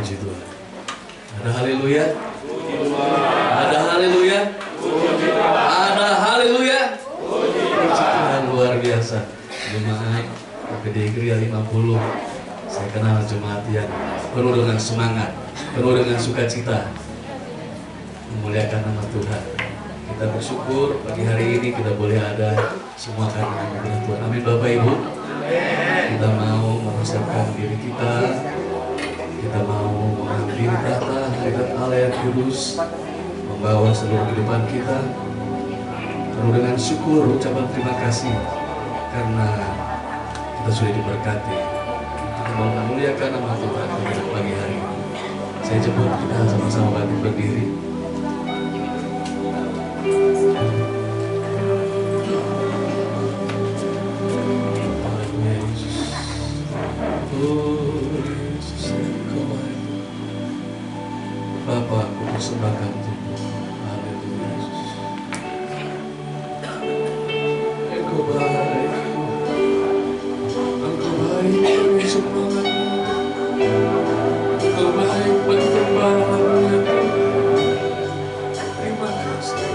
Puji Tuhan. Ada haleluya. Ada haleluya. Ada haleluya. Puji Tuhan, luar biasa. Jemaat PPD Gria 50. Saya kenal jemaat yang penuh dengan semangat, penuh dengan sukacita memuliakan nama Tuhan. Kita bersyukur pagi hari ini kita boleh ada semua karena anugerah Tuhan. Amin Bapak Ibu. Kita mau mempersiapkan diri kita. Kita mau mengambil tahta hadirat Allah yang kudus, membawa seluruh kehidupan kita penuh dengan syukur, ucapan terima kasih karena kita sudah diberkati. Kita mau memuliakan nama Tuhan pada pagi hari ini. Saya jemput kita sama-sama bangkit berdiri. Bapa, aku persembahkan tubuh. Haleluya Yesus. Engkau baik. Engkau baik bagi semuanya. Engkau baik bagi kembangnya. Terima kasih.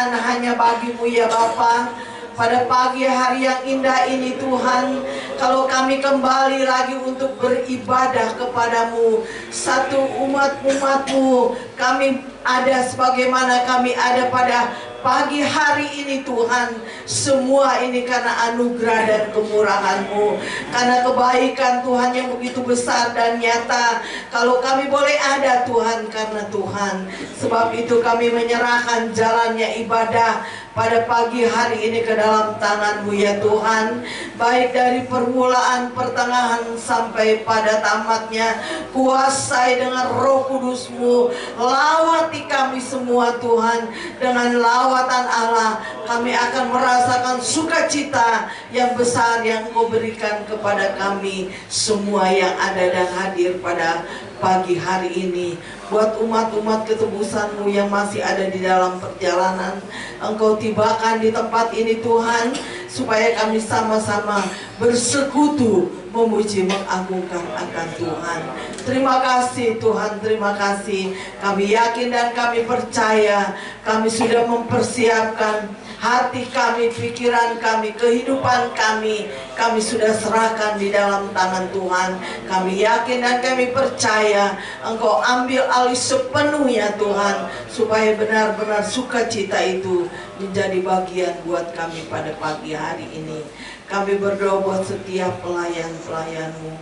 kemuliaan hanya bagimu ya Bapa. Pada pagi hari yang indah ini Tuhan, kalau kami kembali lagi untuk beribadah kepadamu, satu umat-umatmu, kami ada sebagaimana kami ada pada pagi hari ini Tuhan. Semua ini karena anugerah dan kemurahan-Mu, karena kebaikan Tuhan yang begitu besar dan nyata. Kalau kami boleh ada Tuhan, karena Tuhan. Sebab itu kami menyerahkan jalannya ibadah pada pagi hari ini ke dalam tangan-Mu ya Tuhan. Baik dari permulaan, pertengahan sampai pada tamatnya, kuasai dengan Roh Kudus-Mu. Lawati kami semua Tuhan. Dengan lawatan Allah kami akan merasakan sukacita yang besar yang Kau berikan kepada kami semua yang ada dan hadir pada pagi hari ini. Buat umat-umat ketebusan-Mu yang masih ada di dalam perjalanan, Engkau tibakan di tempat ini Tuhan, supaya kami sama-sama bersekutu memuji mengagungkan akan Tuhan. Terima kasih Tuhan, terima kasih. Kami yakin dan kami percaya, kami sudah mempersiapkan hati kami, pikiran kami, kehidupan kami sudah serahkan di dalam tangan Tuhan. Kami yakin dan kami percaya Engkau ambil alih sepenuhnya Tuhan, supaya benar-benar sukacita itu menjadi bagian buat kami pada pagi hari ini. Kami berdoa buat setiap pelayan-pelayan-Mu.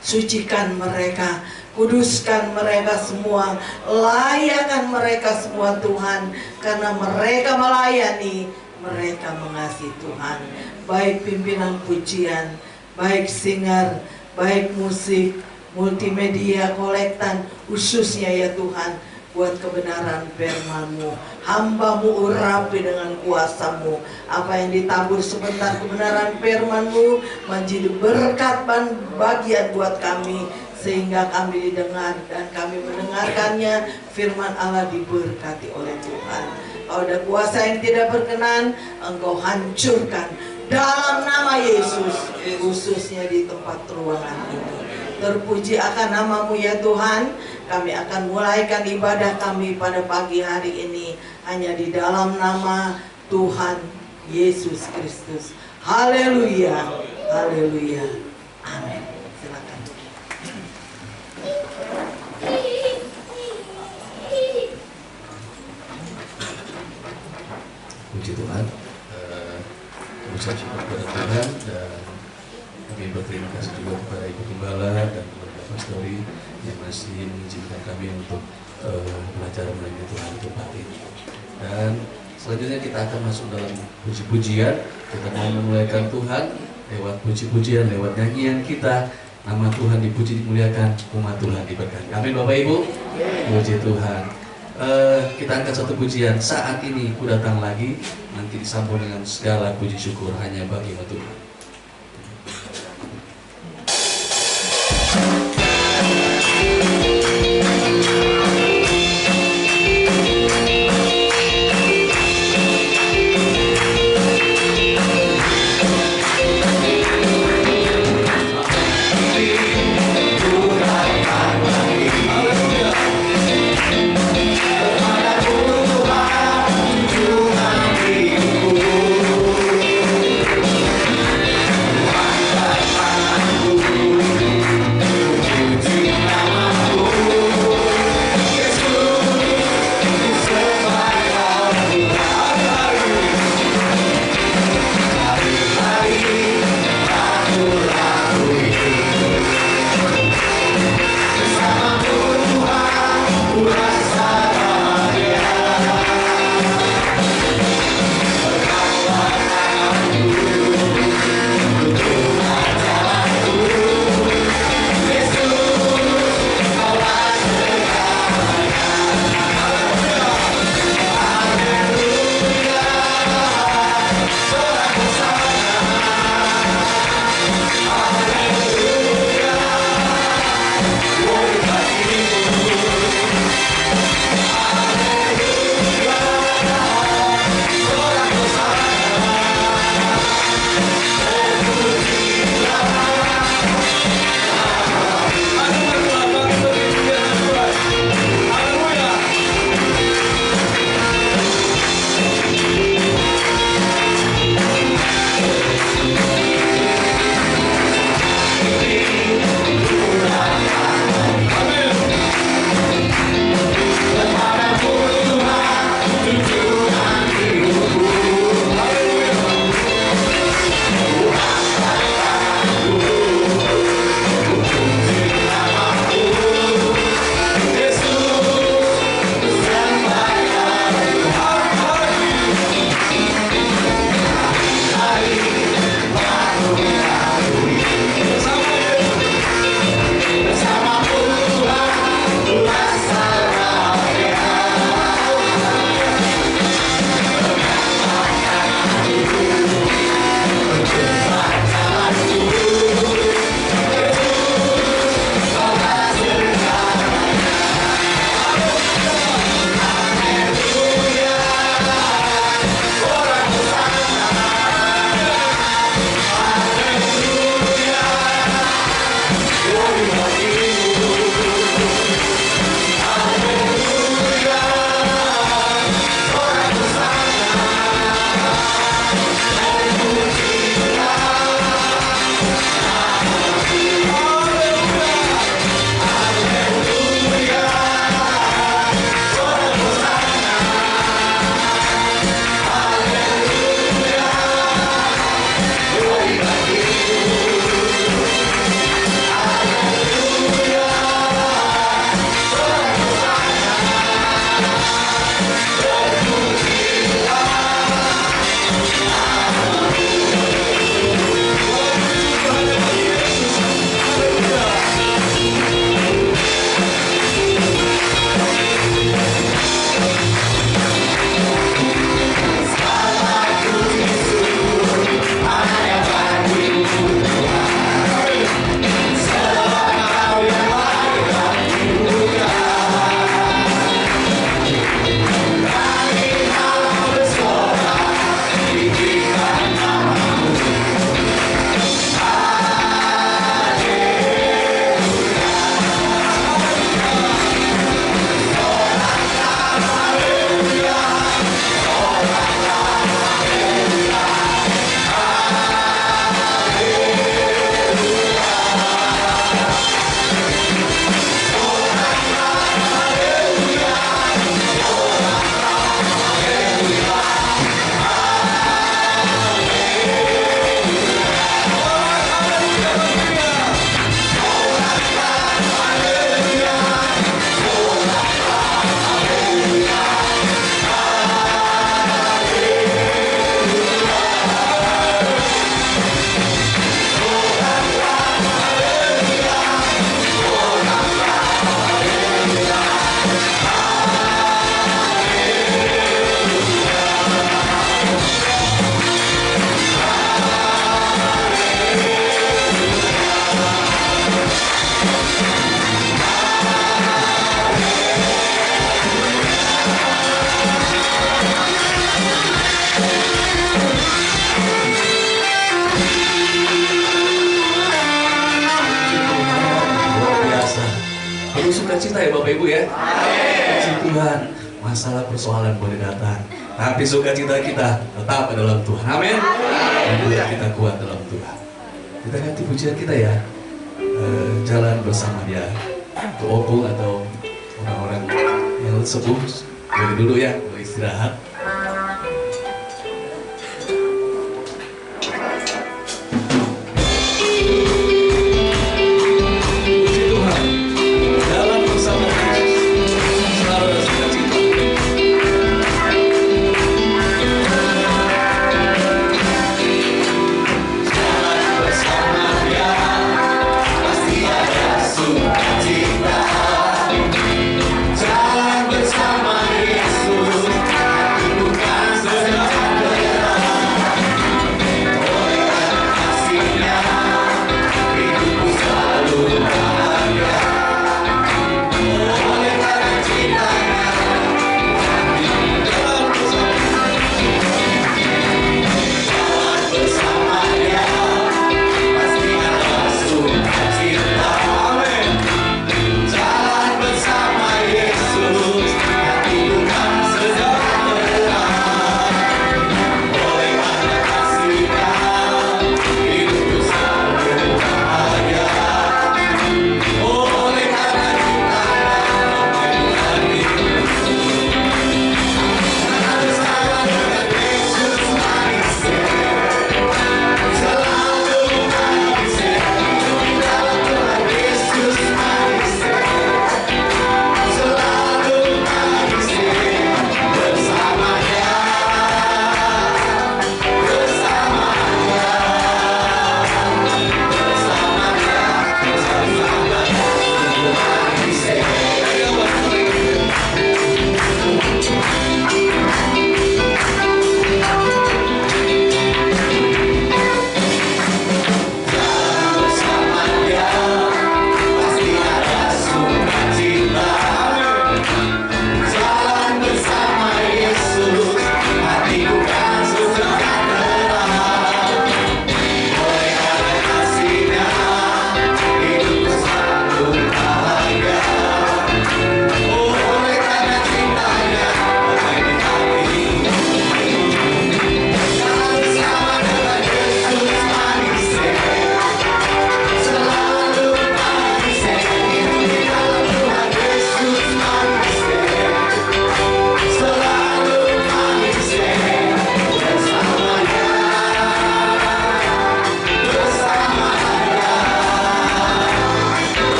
Sucikan mereka, kuduskan mereka semua, layakan mereka semua Tuhan, karena mereka melayani, mereka mengasihi Tuhan. Baik pimpinan pujian, baik singer, baik musik, multimedia, kolektan, khususnya ya Tuhan, buat kebenaran firman-Mu. Hamba-Mu urapi dengan kuasa-Mu. Apa yang ditabur sebentar kebenaran firman-Mu menjadi berkat dan bagian buat kami, sehingga kami didengar dan kami mendengarkannya. Firman Allah diberkati oleh Tuhan. Kalau ada kuasa yang tidak berkenan, Engkau hancurkan dalam nama Yesus, khususnya di tempat ruangan ini. Terpuji akan nama-Mu ya Tuhan. Kami akan mulaikan ibadah kami pada pagi hari ini hanya di dalam nama Tuhan Yesus Kristus. Haleluya, haleluya, amin. Silakan. Puji Tuhan, mengucap syukur kepada Tuhan, dan kami berterima kasih juga kepada Ibu Gembala dan keluarga Pastori yang masih mengizinkan kami untuk belajar melayani Tuhan untuk hari ini. Dan selanjutnya kita akan masuk dalam puji-pujian. Kita mau memuliakan Tuhan lewat puji-pujian, lewat nyanyian kita. Nama Tuhan dipuji, dimuliakan, umat Tuhan diberkati. Amin Bapak Ibu. Puji Tuhan. Kita angkat satu pujian. Saat ini ku datang lagi, nanti disambung dengan segala puji syukur hanya bagi Tuhan. Tuhan Bapak Ibu ya. Puji Tuhan. Masalah persoalan boleh datang, tapi sukacita kita tetap dalam Tuhan. Amin. Dan kita kuat dalam Tuhan. Kita ganti pujian kita ya. Jalan bersama Dia. Untuk opung atau orang-orang yang sepuh, boleh dulu ya, boleh istirahat.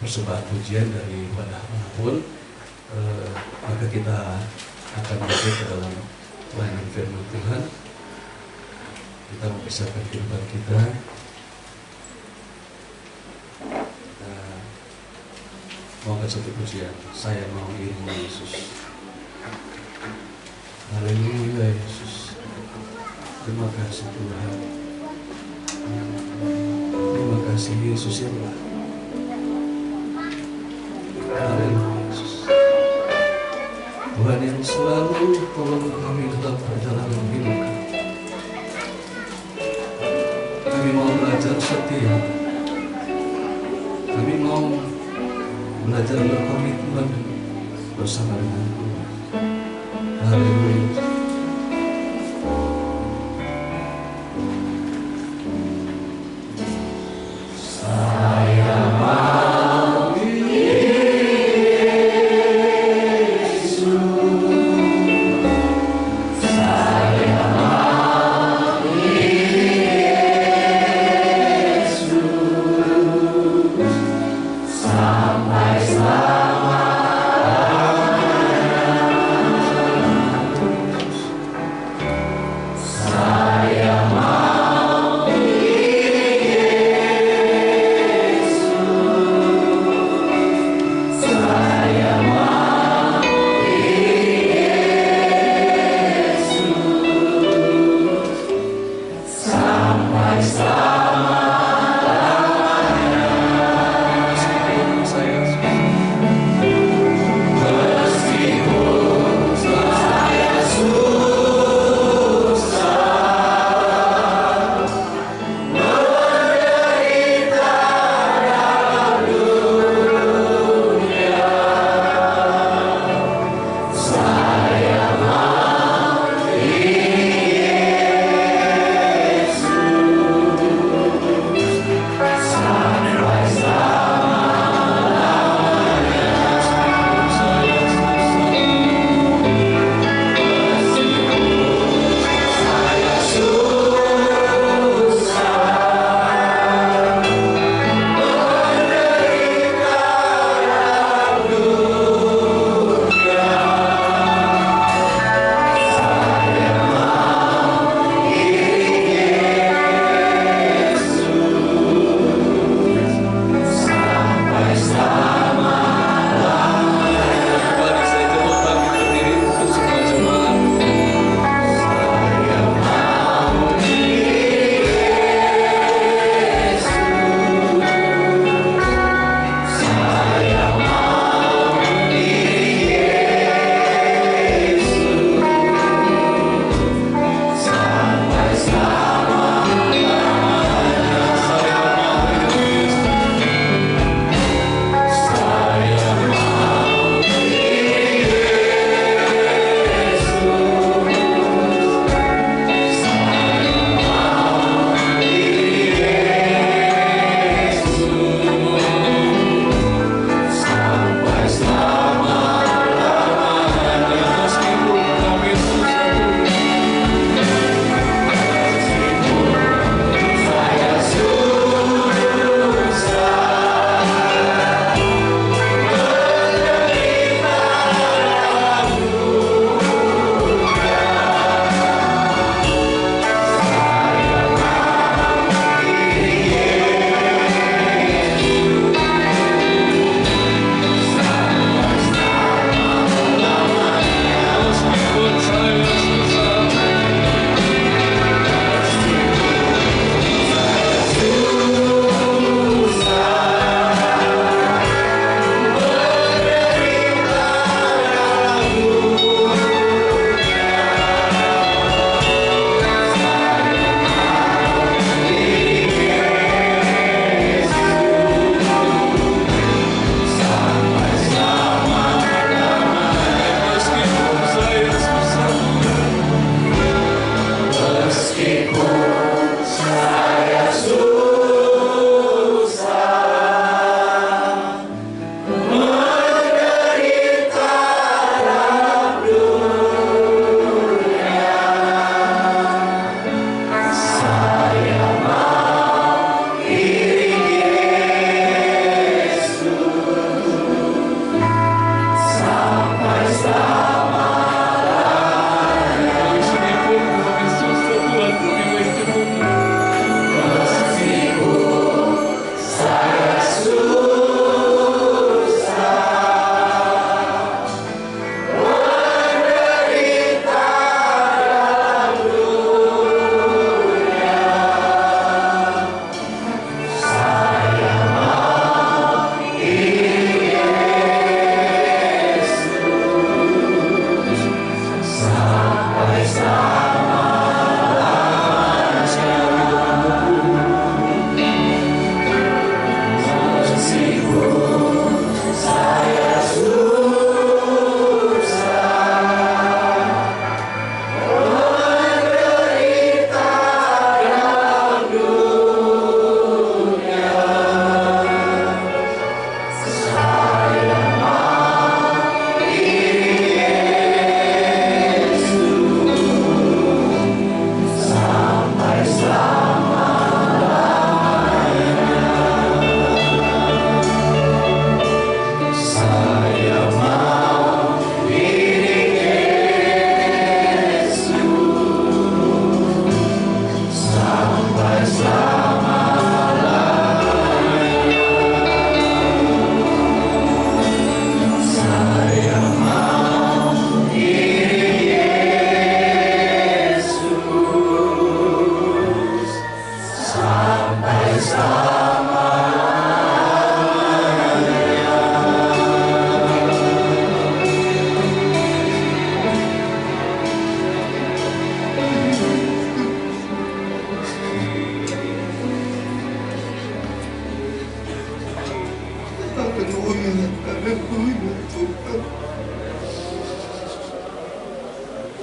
persembahan pujian daripada manapun, maka kita akan masuk ke dalam pelayanan firman Tuhan. Kita mempersiapkan kehidupan kita. Mau satu pujian, saya mau iringi Yesus. Haleluya Yesus. Terima kasih Tuhan. Terima kasih Yesus ya Allah. Tuhan yang selalu tolong kami dalam perjalanan hidup kami. Kami mau belajar setia. Kami mau belajar berkomitmen bersama dengan Tuhan. Haleluya.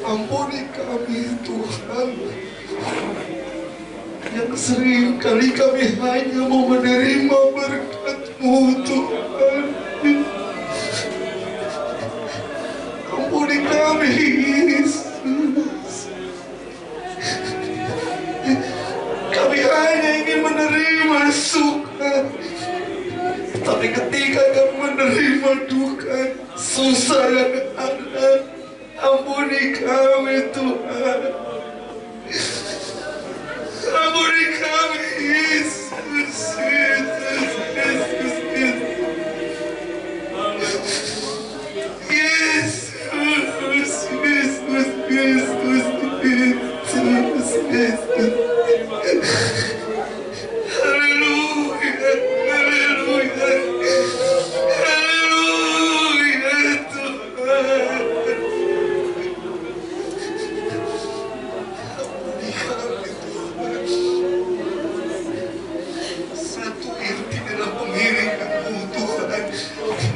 Ampuni kami Tuhan, yang sering kali kami hanya mau menerima berkat-Mu Tuhan. Ampuni kami Yesus. Kami hanya ingin menerima suka, tapi ketika kami menerima duka, susah yang ada, ampuni kami Tuhan. Ampuni kami Yesus, Yesus, Yesus, Yesus, Yesus, Yesus, Yesus, Yesus. Haleluya, haleluya, haleluya Tuhan. Ampuni kami Tuhan. Satu inti dalam pengiringan-Mu Tuhan,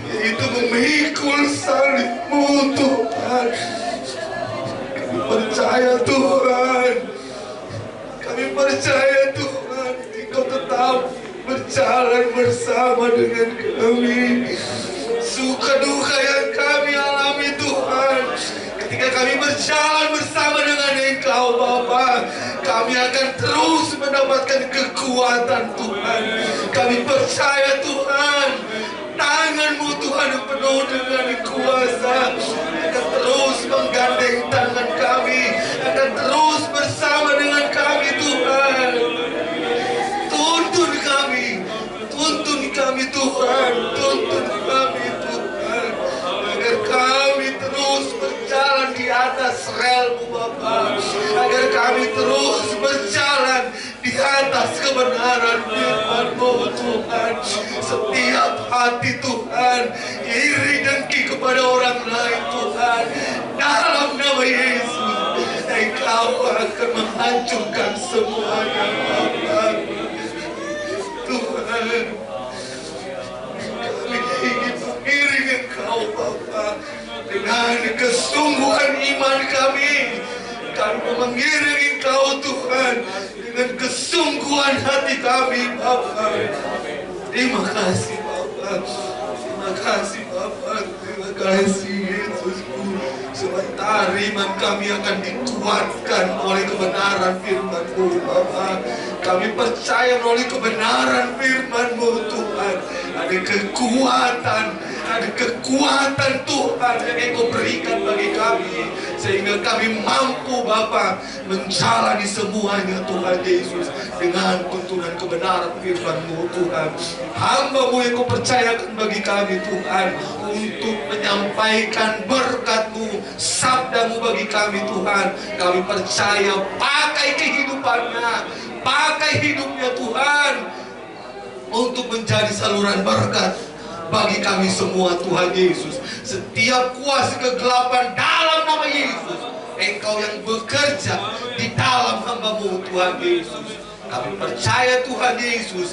yaitu memikul salib-Mu Tuhan. Kami percaya Tuhan, kami percaya Tuhan, Engkau tetap berjalan bersama dengan kami. Suka duka yang kami alami Tuhan, ketika kami berjalan bersama dengan Engkau Bapa, kami akan terus mendapatkan kekuatan Tuhan. Kami percaya Tuhan, tangan-Mu Tuhan yang penuh dengan kuasa akan terus menggandeng tangan kami, akan terus bersama dengan kami Tuhan. Tuntun kami Tuhan, tuntun kami Tuhan, agar kami terus berjalan di atas rel-Mu Bapa, agar kami terus berjalan di atas kebenaran firman-Mu Tuhan. Setiap hati Tuhan iri dengki kepada orang lain Tuhan, dalam nama Yesus Engkau akan menghancurkan semuanya Bapa. Tuhan, kami ingin mengiring Engkau Bapa dengan kesungguhan iman kami. Kami mengiring Engkau Tuhan dengan kesungguhan hati kami Bapa. Terima kasih Bapa, terima kasih Bapa, terima kasih Yesusku. Sebentar iman kami akan dikuatkan oleh kebenaran firman-Mu Bapa. Kami percaya melalui kebenaran firman-Mu Tuhan, ada kekuatan Tuhan yang Engkau berikan bagi kami, sehingga kami mampu Bapa menjalani semuanya Tuhan Yesus dengan tuntunan kebenaran firman-Mu Tuhan. Hamba-Mu yang Kau percayakan bagi kami Tuhan untuk menyampaikan berkat-Mu, sabda-Mu bagi kami Tuhan. Kami percaya, pakai kehidupannya, pakai hidupnya Tuhan untuk menjadi saluran berkat bagi kami semua Tuhan Yesus. Setiap kuasa kegelapan dalam nama Yesus, Engkau yang bekerja di dalam hamba-Mu Tuhan Yesus. Kami percaya Tuhan Yesus,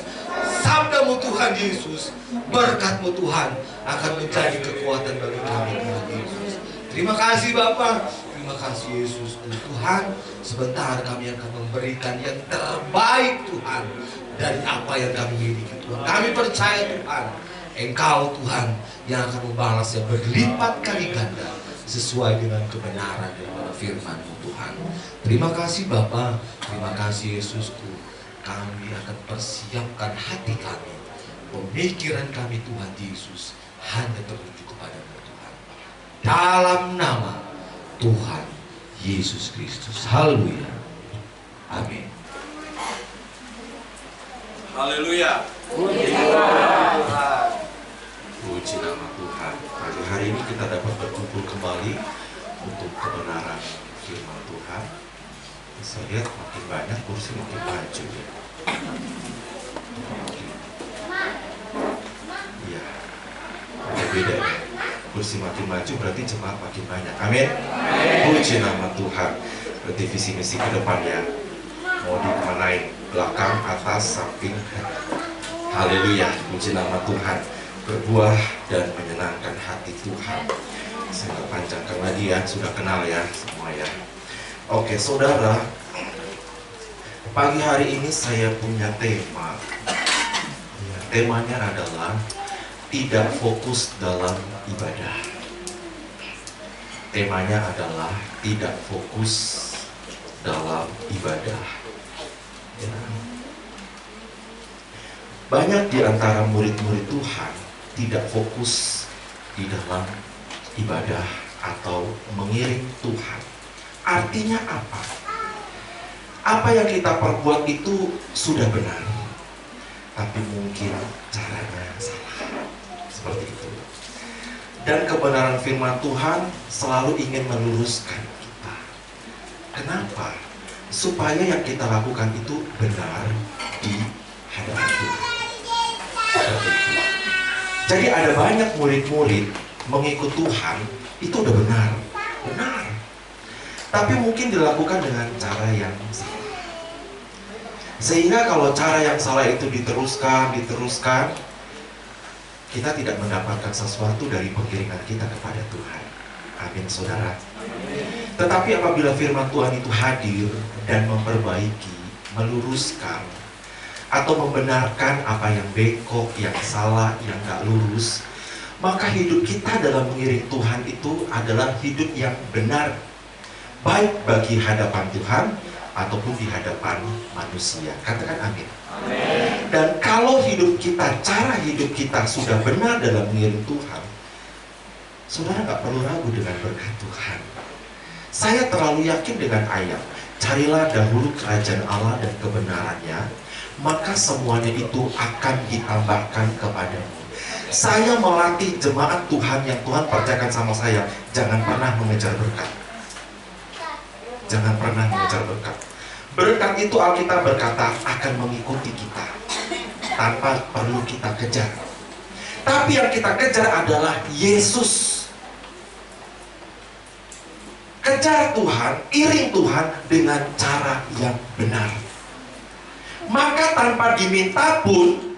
sabda-Mu Tuhan Yesus, berkat-Mu Tuhan akan menjadi kekuatan bagi kami Tuhan Yesus. Terima kasih Bapa, terima kasih Yesus. Dan Tuhan, sebentar kami akan memberikan yang terbaik Tuhan dari apa yang kami miliki Tuhan. Kami percaya Tuhan, Engkau Tuhan yang akan membalas yang berlipat kali ganda sesuai dengan kebenaran daripada firman-Mu Tuhan. Terima kasih Bapa, terima kasih Yesusku. Kami akan persiapkan hati kami, pemikiran kami Tuhan Yesus hanya tertuju kepada-Mu Tuhan. Dalam nama Tuhan Yesus Kristus. Haleluya. Amin. Haleluya. Puji nama Tuhan. Pagi hari ini kita dapat berkumpul kembali untuk kebenaran firman Tuhan. Saya lihat makin banyak kursi makin maju ya. Iya. Beda. Kursi makin maju berarti jemaat makin banyak. Amin. Puji nama Tuhan. Berarti visi misi ke depannya mau dimanai, belakang, atas, samping. Haleluya. Puji nama Tuhan. Berbuah dan menyenangkan hati Tuhan. Saya nggak panjangkan lagi ya, sudah kenal ya semua ya. Oke saudara, pagi hari ini saya punya tema. Temanya adalah tidak fokus dalam ibadah. Temanya adalah tidak fokus dalam ibadah. Ya. Banyak di antara murid-murid Tuhan tidak fokus di dalam ibadah atau mengiring Tuhan. Artinya apa? Apa yang kita perbuat itu sudah benar, tapi mungkin caranya salah. Seperti itu. Dan kebenaran firman Tuhan selalu ingin meluruskan kita. Kenapa? Supaya yang kita lakukan itu benar di hadapan Tuhan. Jadi ada banyak murid-murid mengikut Tuhan itu udah benar. Tapi mungkin dilakukan dengan cara yang salah. Sehingga kalau cara yang salah itu diteruskan, kita tidak mendapatkan sesuatu dari pengiringan kita kepada Tuhan. Amin saudara. Tetapi apabila firman Tuhan itu hadir dan memperbaiki, meluruskan, atau membenarkan apa yang bengkok, yang salah, yang gak lurus, maka hidup kita dalam mengiring Tuhan itu adalah hidup yang benar, baik bagi hadapan Tuhan ataupun di hadapan manusia. Katakan amin. Dan kalau hidup kita, cara hidup kita sudah benar dalam mengiring Tuhan, saudara gak perlu ragu dengan berkat Tuhan. Saya terlalu yakin dengan ayat, carilah dahulu kerajaan Allah dan kebenarannya, maka semuanya itu akan ditambahkan kepadamu. Saya melatih jemaat Tuhan yang Tuhan percayakan sama saya, jangan pernah mengejar berkat. Jangan pernah mengejar berkat. Berkat itu Alkitab berkata akan mengikuti kita tanpa perlu kita kejar. Tapi yang kita kejar adalah Yesus. Kejar Tuhan, iring Tuhan dengan cara yang benar. Maka tanpa diminta pun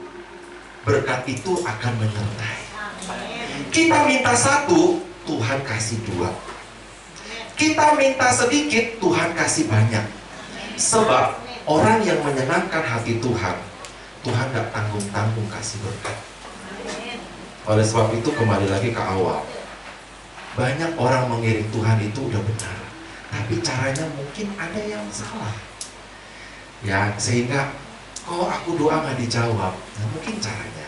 berkat itu akan menyertai. Kita minta satu, Tuhan kasih dua. Kita minta sedikit, Tuhan kasih banyak. Sebab orang yang menyenangkan hati Tuhan, Tuhan gak tanggung-tanggung kasih berkat. Oleh sebab itu kembali lagi ke awal, banyak orang mengiring Tuhan itu udah benar, tapi caranya mungkin ada yang salah. Ya, sehingga kalau aku doa nggak dijawab, nah mungkin caranya.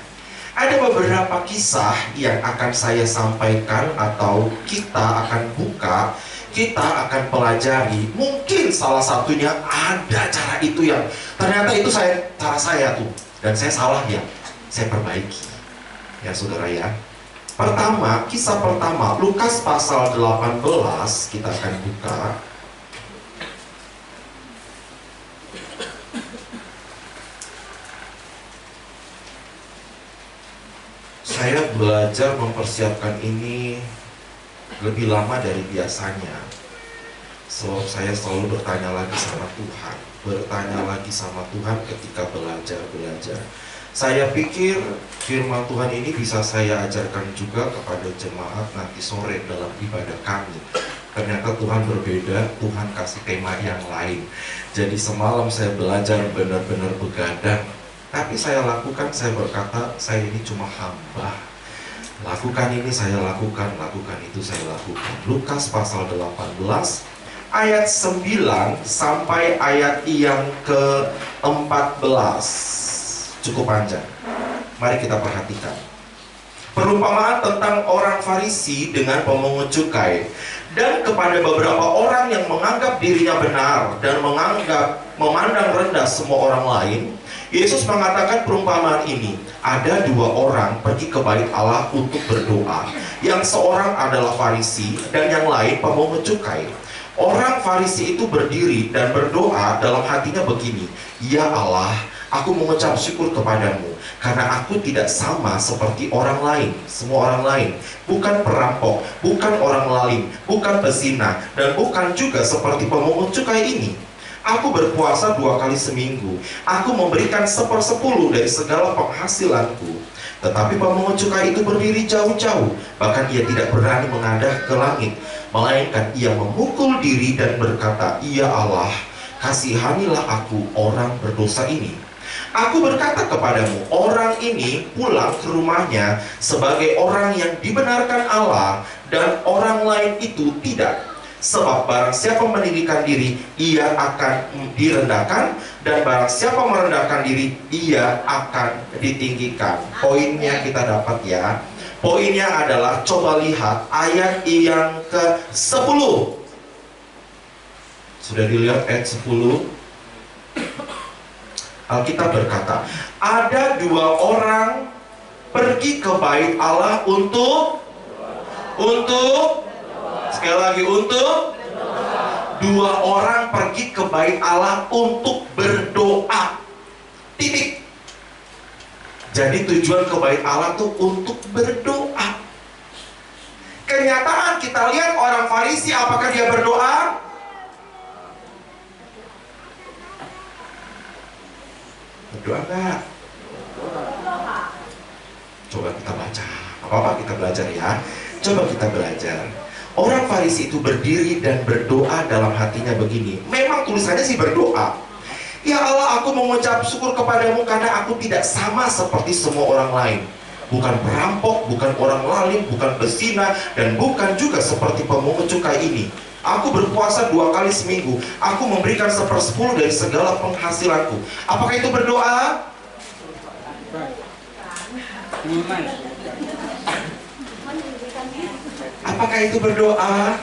Ada beberapa kisah yang akan saya sampaikan atau kita akan buka, kita akan pelajari. Mungkin salah satunya ada cara itu yang ternyata itu cara saya tuh, dan saya salah ya, saya perbaiki. Ya saudara ya. Pertama, kisah pertama, Lukas pasal 18 kita akan buka. Saya belajar mempersiapkan ini lebih lama dari biasanya. Sebab saya selalu bertanya lagi sama Tuhan. Bertanya lagi sama Tuhan ketika belajar. Saya pikir firman Tuhan ini bisa saya ajarkan juga kepada jemaat nanti sore dalam ibadah kami. Ternyata Tuhan berbeda, Tuhan kasih tema yang lain. Jadi semalam saya belajar benar-benar begadang. Tapi saya lakukan, saya berkata, saya ini cuma hamba. Lakukan ini saya lakukan itu saya lakukan. Lukas pasal 18 ayat 9 sampai ayat yang ke-14. Cukup panjang. Mari kita perhatikan. Perumpamaan tentang orang Farisi dengan pemungut cukai. Dan kepada beberapa orang yang menganggap dirinya benar dan memandang rendah semua orang lain, Yesus mengatakan perumpamaan ini. Ada dua orang pergi ke bait Allah untuk berdoa. Yang seorang adalah Farisi dan yang lain pemungut cukai. Orang Farisi itu berdiri dan berdoa dalam hatinya begini, ya Allah, aku mengucap syukur kepadamu karena aku tidak sama seperti orang lain, semua orang lain. Bukan perampok, bukan orang lalim, bukan pezina, dan bukan juga seperti pemungut cukai ini. Aku berpuasa 2 kali seminggu. Aku memberikan 1/10 dari segala penghasilanku. Tetapi pemungut cukai itu berdiri jauh-jauh, bahkan ia tidak berani menghadap ke langit, melainkan ia memukul diri dan berkata, "Ya Allah, kasihanilah aku orang berdosa ini." Aku berkata kepadamu, orang ini pulang ke rumahnya sebagai orang yang dibenarkan Allah, dan orang lain itu tidak. Sebab barang siapa meninggikan diri, ia akan direndahkan, dan barang siapa merendahkan diri, ia akan ditinggikan. Poinnya kita dapat ya. Poinnya adalah, coba lihat ayat yang ke-10. Sudah dilihat ayat 10? Alkitab berkata, ada dua orang pergi ke bait Allah untuk sekali lagi, untuk dua orang pergi ke bait Allah untuk berdoa. Titik. Jadi tujuan ke bait Allah itu untuk berdoa. Kenyataan kita lihat orang Farisi, apakah dia berdoa? Berdoa enggak? Coba kita baca. Apa-apa kita belajar ya. Coba kita belajar. Orang Farisi itu berdiri dan berdoa dalam hatinya begini. Memang tulisannya sih berdoa. Ya Allah, aku mengucap syukur kepadamu karena aku tidak sama seperti semua orang lain. Bukan perampok, bukan orang lalim, bukan pezina, dan bukan juga seperti pemungut cukai ini. Aku berpuasa 2 kali seminggu. Aku memberikan 1/10 dari segala penghasilanku. Apakah itu berdoa? Apakah itu berdoa?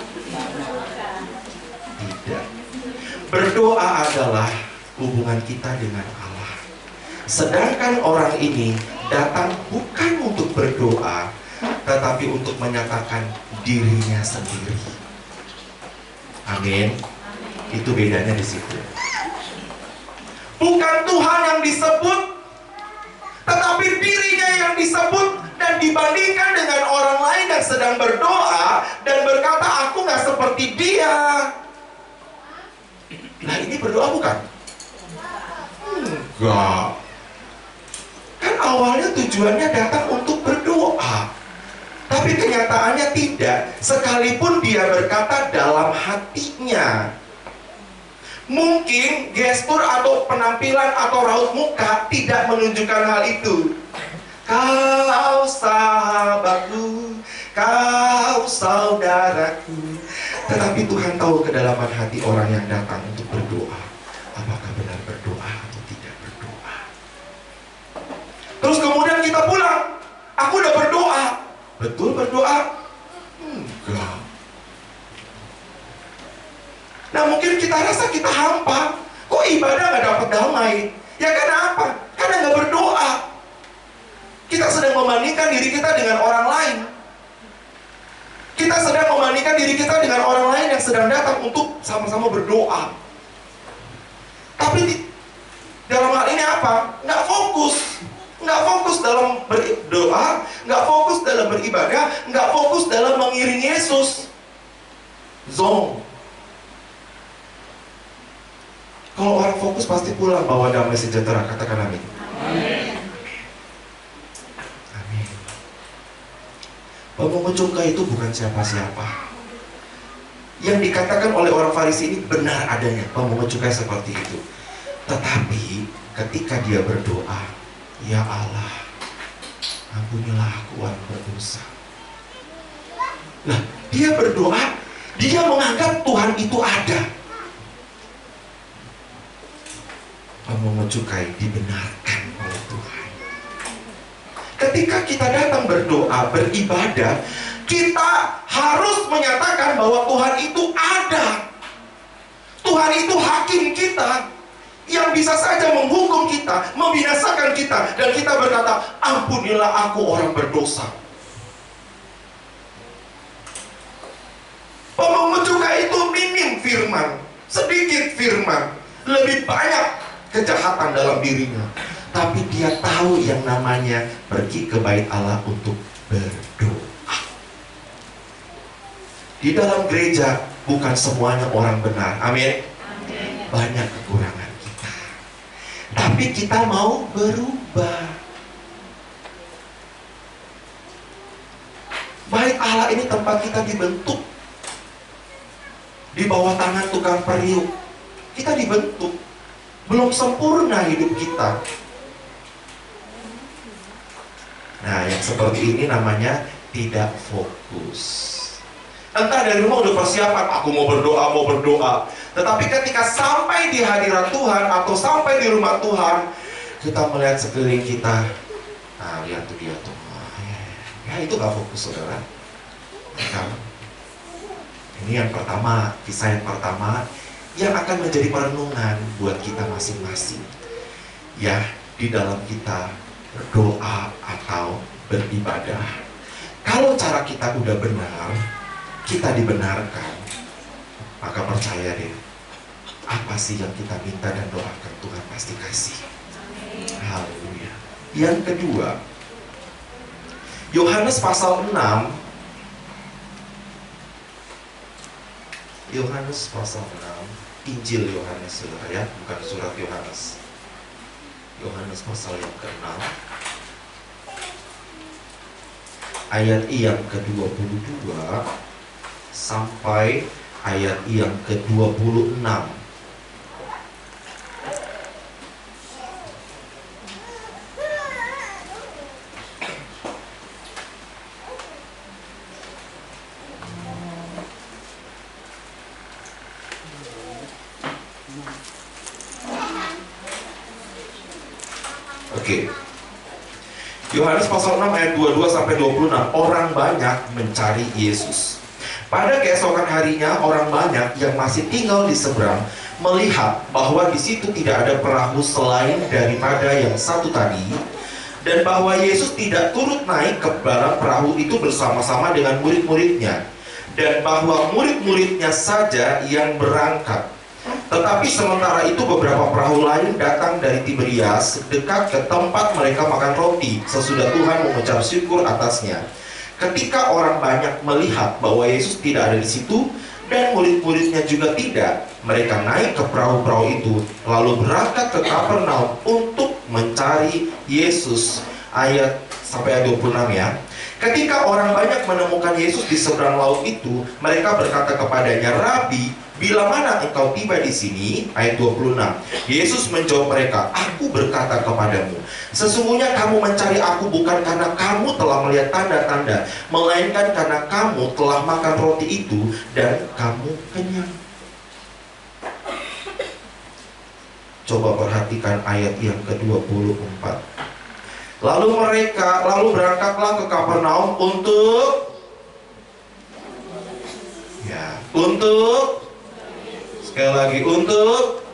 Tidak. Berdoa adalah hubungan kita dengan Allah. Sedangkan orang ini datang bukan untuk berdoa, tetapi untuk menyatakan dirinya sendiri. Amin. Itu bedanya di situ. Bukan Tuhan yang disebut, tetapi dirinya yang disebut, dan dibandingkan dengan orang lain yang sedang berdoa dan berkata, aku gak seperti dia. Nah, ini berdoa bukan? Enggak. Kan awalnya tujuannya datang untuk berdoa, tapi kenyataannya tidak. Sekalipun dia berkata dalam hatinya, mungkin gestur atau penampilan atau raut muka tidak menunjukkan hal itu. Kau sahabatku, kau saudaraku. Tetapi Tuhan tahu kedalaman hati orang yang datang untuk berdoa. Apakah benar berdoa atau tidak berdoa? Terus kemudian kita pulang. Aku udah berdoa. Betul berdoa? Enggak. Nah, mungkin kita rasa kita hampa. Kok ibadah gak dapat damai? Ya kenapa? Karena gak berdoa. Kita sedang membandingkan diri kita dengan orang lain. Kita sedang membandingkan diri kita dengan orang lain yang sedang datang untuk sama-sama berdoa. Tapi dalam hal ini apa? Nggak fokus. Nggak fokus dalam berdoa, nggak fokus dalam beribadah, nggak fokus dalam mengiring Yesus. Zong. Kalau orang fokus pasti pulang bawa damai sejahtera. Katakan amin. Amin. Pemungut cukai itu bukan siapa-siapa. Yang dikatakan oleh orang Farisi ini benar adanya, pemungut cukai seperti itu. Tetapi ketika dia berdoa, ya Allah, ampunilah aku orang berdosa. Nah, dia berdoa, dia menganggap Tuhan itu ada. Pemungut cukai dibenarkan oleh Tuhan. Ketika kita datang berdoa, beribadah, kita harus menyatakan bahwa Tuhan itu ada. Tuhan itu hakim kita yang bisa saja menghukum kita, membinasakan kita, dan kita berkata, ampunilah aku orang berdosa. Pemungut cukai itu minim firman, sedikit firman, lebih banyak kejahatan dalam dirinya. Tapi dia tahu yang namanya pergi ke bait Allah untuk berdoa. Di dalam gereja bukan semuanya orang benar. Amin. Banyak kekurangan kita. Tapi kita mau berubah. Allah ini tempat kita dibentuk. Di bawah tangan tukang periuk kita dibentuk. Belum sempurna hidup kita. Nah, yang seperti ini namanya tidak fokus. Entah dari rumah udah persiapan, aku mau berdoa. Tetapi ketika sampai di hadirat Tuhan atau sampai di rumah Tuhan, kita melihat sekeliling kita. Nah, lihat tuh dia tuh. Ya itu gak fokus, saudara. Ini yang pertama, kisah yang pertama yang akan menjadi perenungan buat kita masing-masing. Ya, di dalam kita berdoa atau beribadah. Kalau cara kita udah benar, kita dibenarkan, maka percaya deh, apa sih yang kita minta dan doakan Tuhan pasti kasih. Haleluya. Yang kedua, Yohanes pasal 6. Yohanes pasal 6, Injil Yohanes, saudara ya, bukan surat Yohanes. Yohanes pasal yang ke-6, ayat yang ke-22 sampai ayat yang ke-26. Oke. Yohanes pasal 6 ayat 22 sampai 26. Orang banyak mencari Yesus. Pada keesokan harinya, orang banyak yang masih tinggal di seberang melihat bahwa di situ tidak ada perahu selain daripada yang satu tadi, dan bahwa Yesus tidak turut naik ke dalam perahu itu bersama-sama dengan murid-muridnya, dan bahwa murid-muridnya saja yang berangkat. Tetapi sementara itu beberapa perahu lain datang dari Tiberias dekat ke tempat mereka makan roti sesudah Tuhan mengucap syukur atasnya. Ketika orang banyak melihat bahwa Yesus tidak ada di situ dan murid-muridnya juga tidak, mereka naik ke perahu-perahu itu lalu berangkat ke Kapernaum untuk mencari Yesus. Ayat sampai ayat 26 ya. Ketika orang banyak menemukan Yesus di seberang laut itu, mereka berkata kepadanya, "Rabi, bila mana engkau tiba di sini?" Ayat 26. Yesus menjawab mereka, "Aku berkata kepadamu, sesungguhnya kamu mencari aku bukan karena kamu telah melihat tanda-tanda, melainkan karena kamu telah makan roti itu dan kamu kenyang." Coba perhatikan ayat yang ke-24. Lalu berangkatlah ke Kapernaum untuk sekali lagi untuk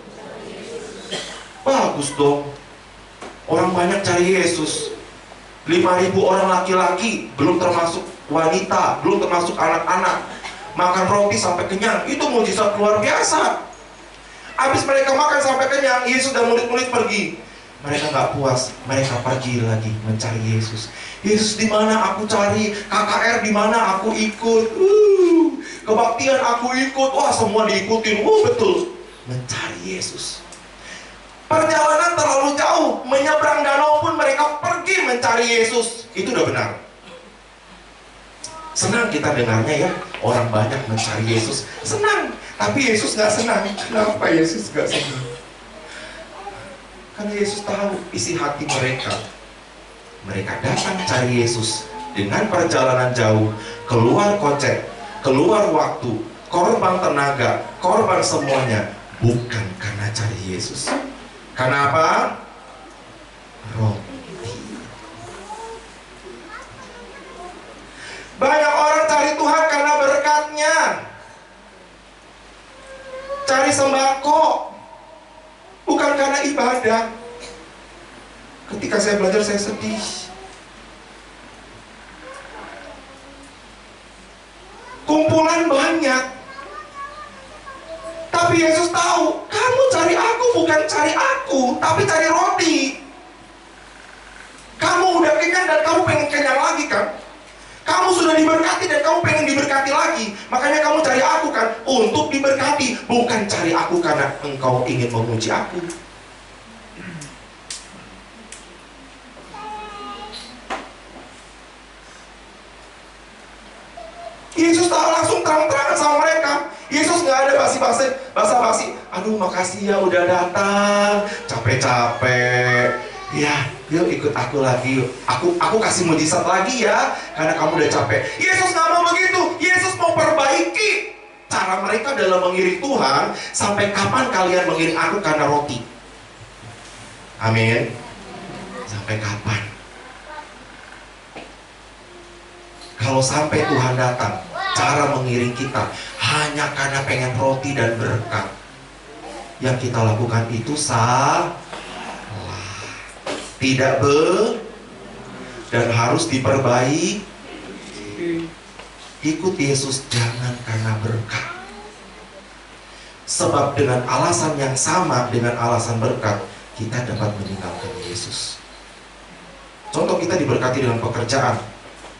bagus dong. Orang banyak cari Yesus. 5.000 orang laki-laki, belum termasuk wanita, belum termasuk anak-anak, makan roti sampai kenyang. Itu mujizat luar biasa. Habis mereka makan sampai kenyang, Yesus dan murid-murid pergi. Mereka nggak puas, mereka pergi lagi mencari Yesus. Yesus di mana aku cari, KKR di mana aku ikut, kebaktian aku ikut, wah semua diikutin, betul. Mencari Yesus. Perjalanan terlalu jauh, menyeberang danau pun mereka pergi mencari Yesus. Itu udah benar. Senang kita dengarnya ya, orang banyak mencari Yesus. Senang, tapi Yesus nggak senang. Kenapa Yesus nggak senang? Karena Yesus tahu isi hati mereka. Mereka datang cari Yesus dengan perjalanan jauh, keluar kocek, keluar waktu, korban tenaga, korban semuanya, bukan karena cari Yesus. Karena apa? Roti. Banyak orang cari Tuhan karena berkatnya, cari sembako, bukan karena ibadah. Ketika saya belajar saya sedih. Kumpulan banyak, tapi Yesus tahu, kamu cari aku bukan cari aku, tapi cari roti. Kamu udah kenyang dan kamu pengen kenyang lagi kan? Kamu sudah diberkati dan kamu pengen diberkati lagi. Makanya kamu cari aku kan, untuk diberkati, bukan cari aku karena engkau ingin memuji aku. basa-basi. Aduh, makasih ya udah datang. Capek-capek. Ya, yuk ikut aku lagi yuk. Aku kasih mujizat lagi ya, karena kamu udah capek. Yesus nggak mau begitu. Yesus mau perbaiki cara mereka dalam mengiring Tuhan. Sampai kapan kalian mengiring aku karena roti? Amin. Sampai kapan? Kalau sampai Tuhan datang, cara mengiring kita hanya karena pengen roti dan berkat, yang kita lakukan itu salah, tidak dan harus diperbaiki. Ikut Yesus jangan karena berkat. Sebab dengan alasan yang sama, dengan alasan berkat, kita dapat meninggalkan Yesus. Contoh, kita diberkati dengan pekerjaan.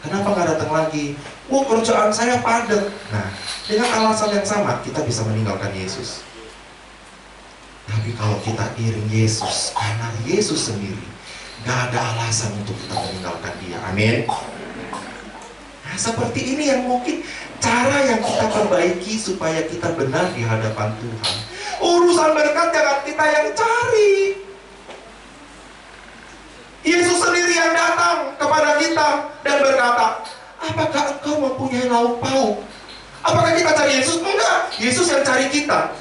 Kenapa nggak datang lagi? Kerjaan saya padat. Nah, dengan alasan yang sama, kita bisa meninggalkan Yesus. Tapi kalau kita iring Yesus, karena Yesus sendiri, nggak ada alasan untuk kita meninggalkan Dia. Amin. Nah, seperti ini yang mungkin cara yang kita perbaiki supaya kita benar di hadapan Tuhan. Urusan berkat jangan kita yang cari. Yesus sendiri yang datang kepada kita dan berkata, apakah engkau mempunyai lauk pauk? Apakah kita cari Yesus? Enggak, Yesus yang cari kita.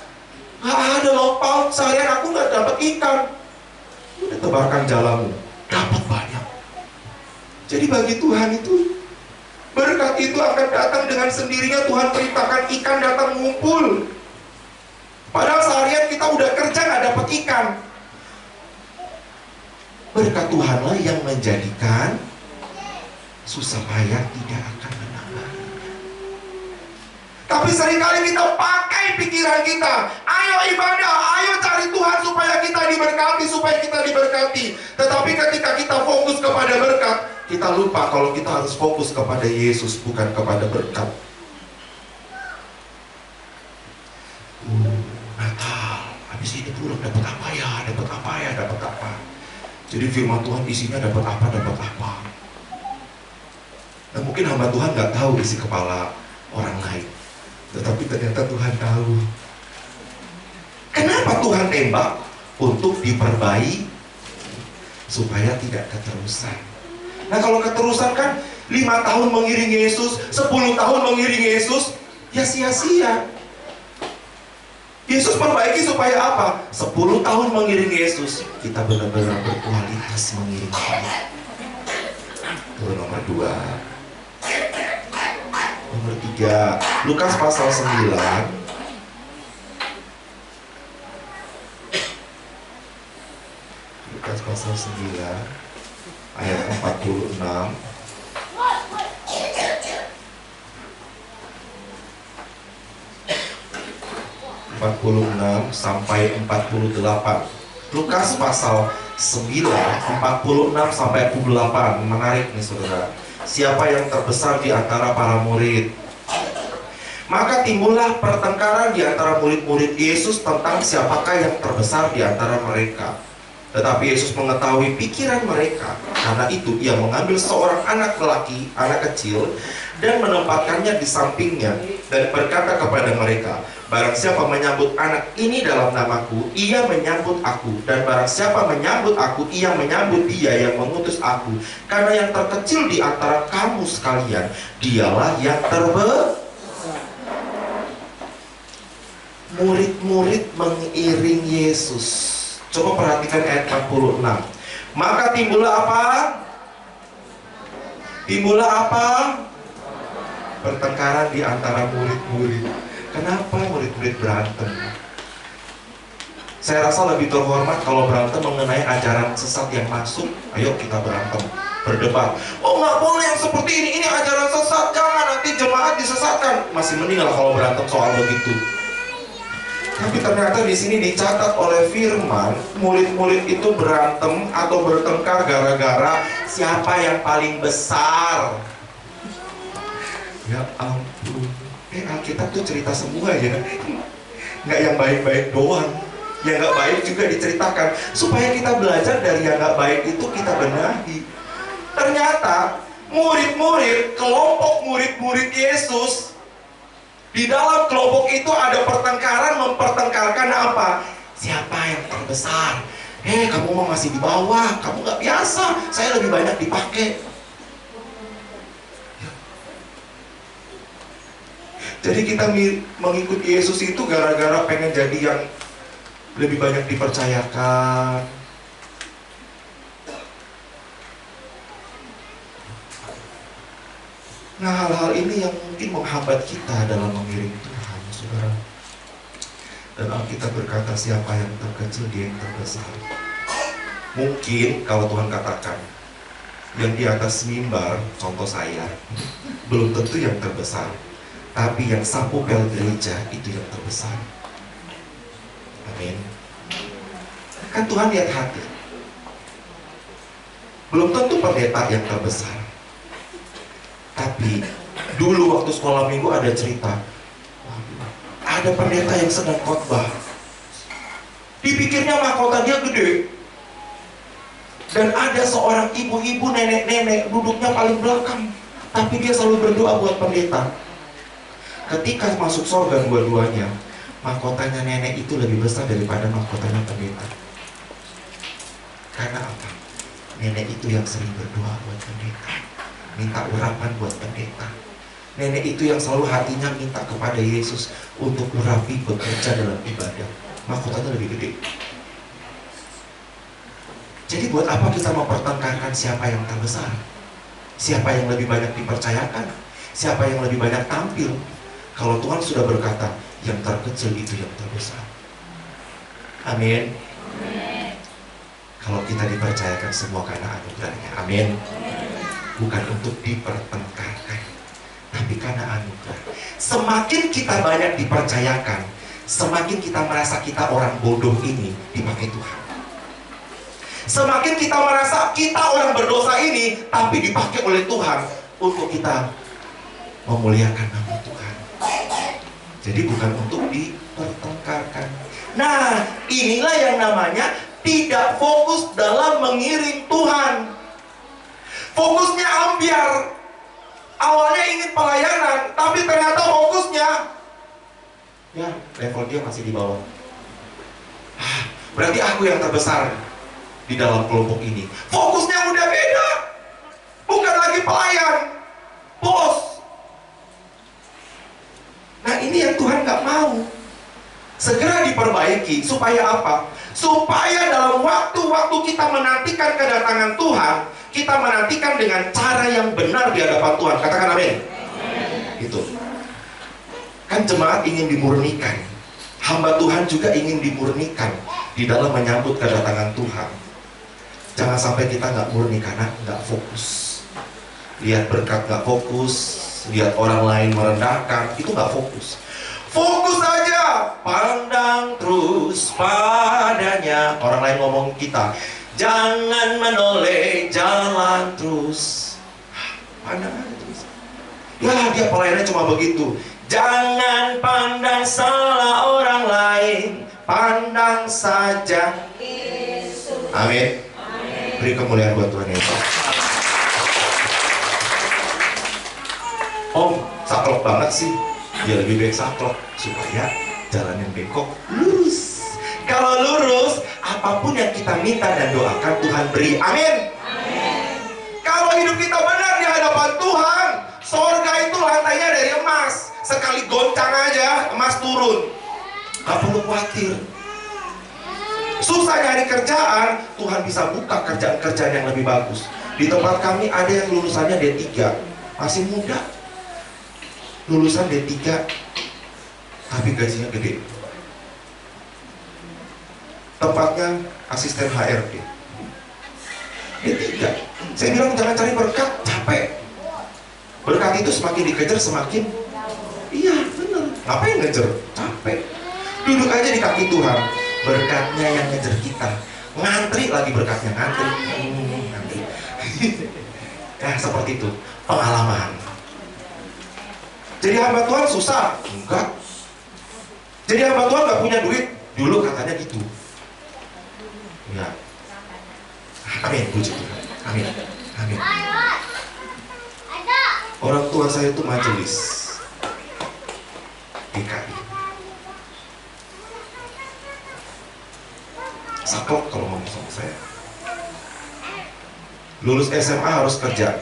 Nggak ada lauk pauk, seharian aku nggak dapat ikan. Udah tebarkan jalamu, dapat banyak. Jadi bagi Tuhan itu, berkat itu akan datang dengan sendirinya. Tuhan perintahkan ikan datang ngumpul. Padahal seharian kita udah kerja nggak dapat ikan. Berkat Tuhanlah yang menjadikan susah payah tidak akan menambah. Tapi seringkali kita pakai pikiran kita. Ayo ibadah, ayo cari Tuhan supaya kita diberkati. Tetapi ketika kita fokus kepada berkat, kita lupa kalau kita harus fokus kepada Yesus, bukan kepada berkat. Natal, habis ini pulang dapat apa ya? Jadi firman Tuhan isinya dapat apa. Nah, mungkin hamba Tuhan nggak tahu isi kepala orang lain, tetapi ternyata Tuhan tahu. Kenapa Tuhan tembak? Untuk diperbaiki supaya tidak keterusan. Nah, kalau keterusan kan 5 tahun mengiring Yesus, 10 tahun mengiring Yesus, ya sia-sia. Yesus perbaiki supaya apa? 10 tahun mengiring Yesus, kita benar-benar berkualitas mengiring Dia. Itu nomor 2. Nomor 3, Lukas pasal 9. Lukas pasal 9 ayat 46. 46 sampai 48. Lukas pasal 9 46 sampai 48. Menarik nih saudara. Siapa yang terbesar di antara para murid? Maka timbullah pertengkaran di antara murid-murid Yesus tentang siapakah yang terbesar di antara mereka. Tetapi Yesus mengetahui pikiran mereka. Karena itu ia mengambil seorang anak lelaki, anak kecil, dan menempatkannya di sampingnya dan berkata kepada mereka, barang siapa menyambut anak ini dalam namaku, ia menyambut aku. Dan barang siapa menyambut aku, ia menyambut Dia yang mengutus aku. Karena yang terkecil di antara kamu sekalian, dialah yang terbesar. Murid-murid mengiring Yesus. Coba perhatikan ayat 46. Maka timbullah apa? Pertengkaran di antara murid-murid. Kenapa murid-murid berantem? Saya rasa lebih terhormat kalau berantem mengenai ajaran sesat yang masuk. Ayo kita berantem, berdebat. Oh, nggak boleh yang seperti ini ajaran sesat, jangan, nanti jemaat disesatkan. Masih mending lah kalau berantem soal begitu. Tapi ternyata di sini dicatat oleh firman, murid-murid itu berantem atau bertengkar gara-gara siapa yang paling besar. Ya ampun, Alkitab tuh cerita semua ya, nggak yang baik-baik doang, yang nggak baik juga diceritakan supaya kita belajar dari yang nggak baik itu kita benahi. Ternyata murid-murid, kelompok murid-murid Yesus Di dalam kelompok itu ada pertengkaran, mempertengkarkan apa? Siapa yang terbesar? Kamu mah masih di bawah, kamu nggak biasa, saya lebih banyak dipakai. Jadi kita mengikuti Yesus itu gara-gara pengen jadi yang lebih banyak dipercayakan. Nah, hal-hal ini yang mungkin menghambat kita dalam mengiring Tuhan, saudara. Dan Alkitab berkata, siapa yang terkecil, dia yang terbesar. Mungkin kalau Tuhan katakan, yang di atas mimbar, contoh saya, belum tentu yang terbesar. Tapi yang sapu pel gereja, itu yang terbesar. Amin. Kan Tuhan lihat hati. Belum tentu pendeta yang terbesar. Tapi dulu waktu sekolah minggu ada cerita, ada pendeta yang sedang khotbah, dipikirnya mahkota dia gede, dan ada seorang ibu-ibu, nenek-nenek duduknya paling belakang, tapi dia selalu berdoa buat pendeta. Ketika masuk surga dua-duanya, mahkotanya nenek itu lebih besar daripada mahkotanya pendeta. Karena apa? Nenek itu yang sering berdoa buat pendeta, minta urapan buat pendeta. Nenek itu yang selalu hatinya minta kepada Yesus untuk urapi bekerja dalam ibadah. Mahkotanya lebih gede. Jadi buat apa kita mempertengkarkan siapa yang terbesar? Siapa yang lebih banyak dipercayakan? Siapa yang lebih banyak tampil? Kalau Tuhan sudah berkata, yang terkecil itu yang terbesar. Amin. Kalau kita dipercayakan semua karena anugerahnya. Amin. Bukan untuk dipertengkarkan, tapi karena anugerah. Semakin kita banyak dipercayakan, semakin kita merasa kita orang bodoh ini dipakai Tuhan. Semakin kita merasa kita orang berdosa ini, tapi dipakai oleh Tuhan untuk kita memuliakan nama Tuhan. Jadi bukan untuk dipertengkarkan. Nah, inilah yang namanya tidak fokus dalam mengiring Tuhan. Fokusnya ambiar. Awalnya ingin pelayanan, tapi ternyata fokusnya ya level dia masih di bawah. Berarti aku yang terbesar di dalam kelompok ini. Fokusnya udah beda. Bukan lagi pelayan, bos. Nah, ini yang Tuhan gak mau. Segera diperbaiki. Supaya apa? Supaya dalam waktu-waktu kita menantikan kedatangan Tuhan, kita menantikan dengan cara yang benar di hadapan Tuhan. Katakan amin. Itu. Kan jemaat ingin dimurnikan. Hamba Tuhan juga ingin dimurnikan di dalam menyambut kedatangan Tuhan. Jangan sampai kita gak murni karena gak fokus. Lihat berkat gak fokus, lihat orang lain merendahkan, itu gak fokus. Fokus aja, pandang terus padanya. Orang lain ngomong kita, jangan menoleh, jalan terus. Pandang aja terus. Ya, dia pelayannya cuma begitu. Jangan pandang salah orang lain, pandang saja Yesus. Amin. Beri kemuliaan buat Tuhan Yesus. Om, saklek banget sih. Ya lebih baik saklek supaya jalan yang bengkok lurus. Kalau lurus, apapun yang kita minta dan doakan Tuhan beri. Amin. Amin. Kalau hidup kita benar di hadapan Tuhan, sorga itu lantainya dari emas. Sekali goncang aja, emas turun. Gak perlu khawatir. Susah nyari kerjaan, Tuhan bisa buka kerjaan-kerjaan yang lebih bagus. Di tempat kami ada yang lulusannya D3, masih muda. Lulusan D3, tapi gajinya gede. Tempatnya asisten HRD. D3. Saya bilang jangan cari berkat, capek. Berkat itu semakin dikejar semakin, iya bener. Ngapain ngejar? Capek. Duduk aja di kaki Tuhan. Berkatnya yang ngejar kita. Ngantri lagi berkatnya, ngantri. Nah seperti itu pengalaman. Jadi hamba Tuhan susah? Enggak. Jadi hamba Tuhan gak punya duit? Dulu katanya gitu. Ya. Amin, puji Tuhan. Amin. Amin. Orang tua saya itu majelis. GKI. Saklek kalau ngomong sama saya. Lulus SMA harus kerja,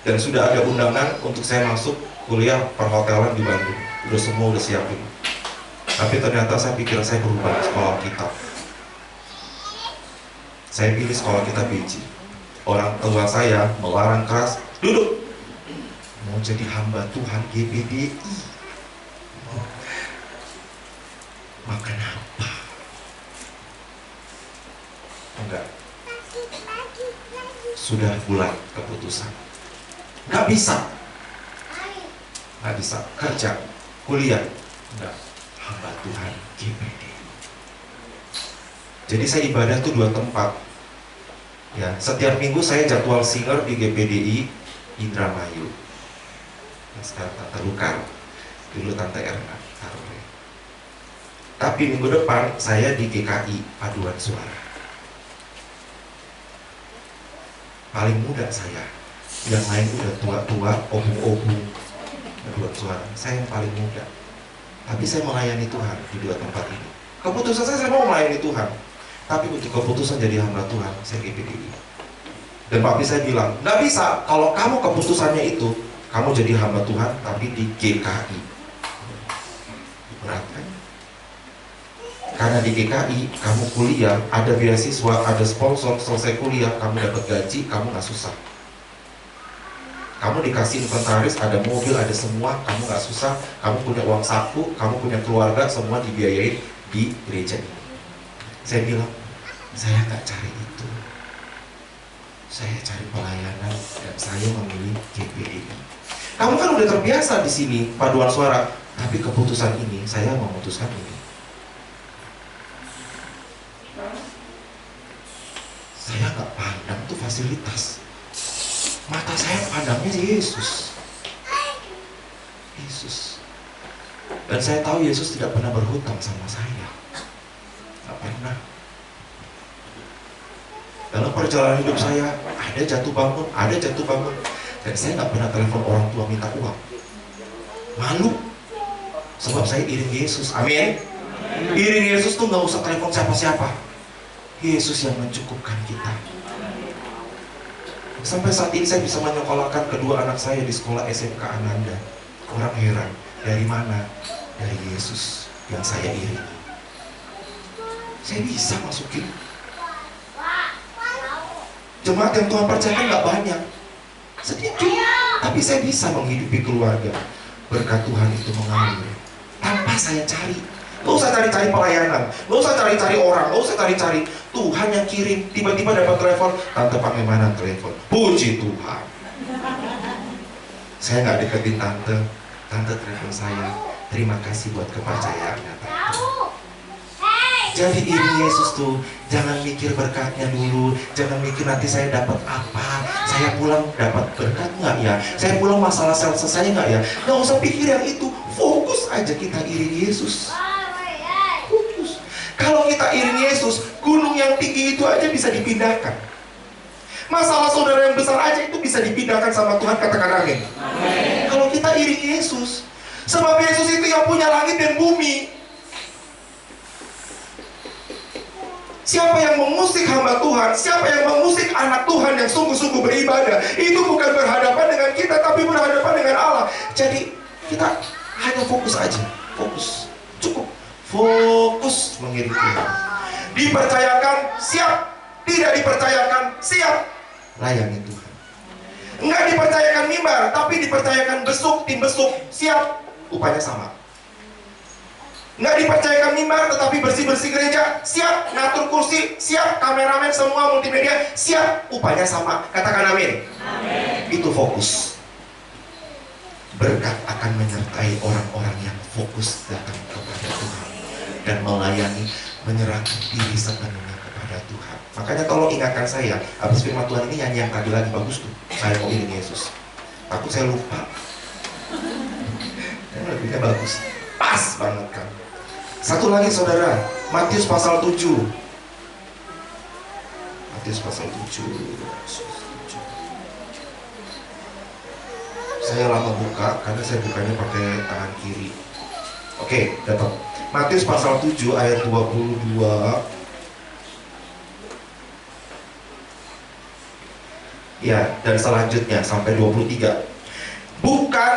dan sudah ada undangan untuk saya masuk kuliah perhotelan di Bandung. Udah siapin. Tapi ternyata saya pikiran saya berubah, sekolah kita. Saya pilih sekolah kita biji. Orang tua saya melarang keras, duduk. Mau jadi hamba Tuhan GPDI. Makan apa? Enggak. Sudah bulat keputusan. Nggak bisa kerja, kuliah, enggak, hamba Tuhan GPDI. Jadi saya ibadah tuh 2 tempat ya. Setiap minggu saya jadwal singer di GPDI Indramayu. Nah, sekarang Tante Lukar, dulu Tante Erna Tarore. Tapi minggu depan saya di GKI Paduan Suara. Paling muda saya, yang lain udah tua-tua, obung-obung. Paduan Suara, saya yang paling muda. Tapi saya melayani Tuhan di 2 tempat ini. Keputusan saya mau melayani Tuhan. Tapi untuk keputusan jadi hamba Tuhan, saya GPDI. Dan papi saya bilang, nggak bisa kalau kamu keputusannya itu, kamu jadi hamba Tuhan tapi di GKI. Berat kan? Karena di GKI kamu kuliah, ada beasiswa, ada sponsor, selesai kuliah kamu dapat gaji, kamu nggak susah. Kamu dikasih inventaris, ada mobil, ada semua, kamu nggak susah. Kamu punya uang saku, kamu punya keluarga, semua dibiayain di gereja ini. Saya bilang, saya nggak cari itu. Saya cari pelayanan dan saya memilih GPDI. Kamu kan udah terbiasa di sini Paduan Suara, tapi keputusan ini saya memutuskan ini. Saya nggak pandang tuh fasilitas. Mata saya pandangnya Yesus. Yesus. Dan saya tahu Yesus tidak pernah berhutang sama saya. Nggak pernah. Dalam perjalanan hidup saya ada jatuh bangun. Dan saya nggak pernah telepon orang tua minta uang. Malu. Sebab saya iring Yesus. Amin. Iring Yesus tuh nggak usah telepon siapa-siapa. Yesus yang mencukupkan kita. Sampai saat ini saya bisa menyekolahkan kedua anak saya di sekolah SMK Ananda. Orang heran, dari mana? Dari Yesus yang saya iringi. Saya bisa masukin. Jemaat yang Tuhan percayakan nggak banyak, sedikit, tapi saya bisa menghidupi keluarga. Berkat Tuhan itu mengalir tanpa saya cari. Gak usah cari-cari pelayanan, gak usah cari-cari orang, gak usah cari-cari. Tuhan yang kirim. Tiba-tiba dapat telepon, tante pakai mana telepon? Puji Tuhan. Saya nggak deketin tante telepon saya. Terima kasih buat kepercayaannya tante. Jadi ini Yesus tuh, jangan mikir berkatnya dulu, jangan mikir nanti saya dapat apa, saya pulang dapat berkat nggak ya, saya pulang masalah selesai nggak ya. Nggak usah pikir yang itu, fokus aja kita iring Yesus. Fokus. Kalau kita iring Yesus, gunung yang tinggi itu aja bisa dipindahkan. Masalah saudara yang besar aja itu bisa dipindahkan sama Tuhan, katakan amin. Kalau kita iring Yesus, sebab Yesus itu yang punya langit dan bumi. Siapa yang mengusik hamba Tuhan, siapa yang mengusik anak Tuhan yang sungguh-sungguh beribadah, itu bukan berhadapan dengan kita, tapi berhadapan dengan Allah. Jadi kita hanya fokus aja, fokus, cukup fokus mengiring Tuhan. Dipercayakan siap, tidak dipercayakan siap, layani Tuhan. Enggak dipercayakan mimbar, tapi dipercayakan besuk, tim besuk, siap, upahnya sama. Nggak dipercayakan mimbar tetapi bersih-bersih gereja, siap. Ngatur kursi, siap. Kameramen semua multimedia, siap. Upahnya sama, katakan amin. Itu fokus. Berkat akan menyertai orang-orang yang fokus datang kepada Tuhan dan melayani, menyerahkan diri sepenuhnya kepada Tuhan. Makanya tolong ingatkan saya, habis firman Tuhan ini nyanyi yang tadi lagi bagus tuh, saya mau iring Yesus. Takut saya lupa. Dan lebihnya bagus, pas banget kan. Satu lagi saudara, Matius pasal 7. Matius pasal 7. Saya lama buka karena saya bukanya pakai tangan kiri. Oke, dapat. Matius pasal 7 ayat 22. Ya, dan selanjutnya sampai 23. Bukan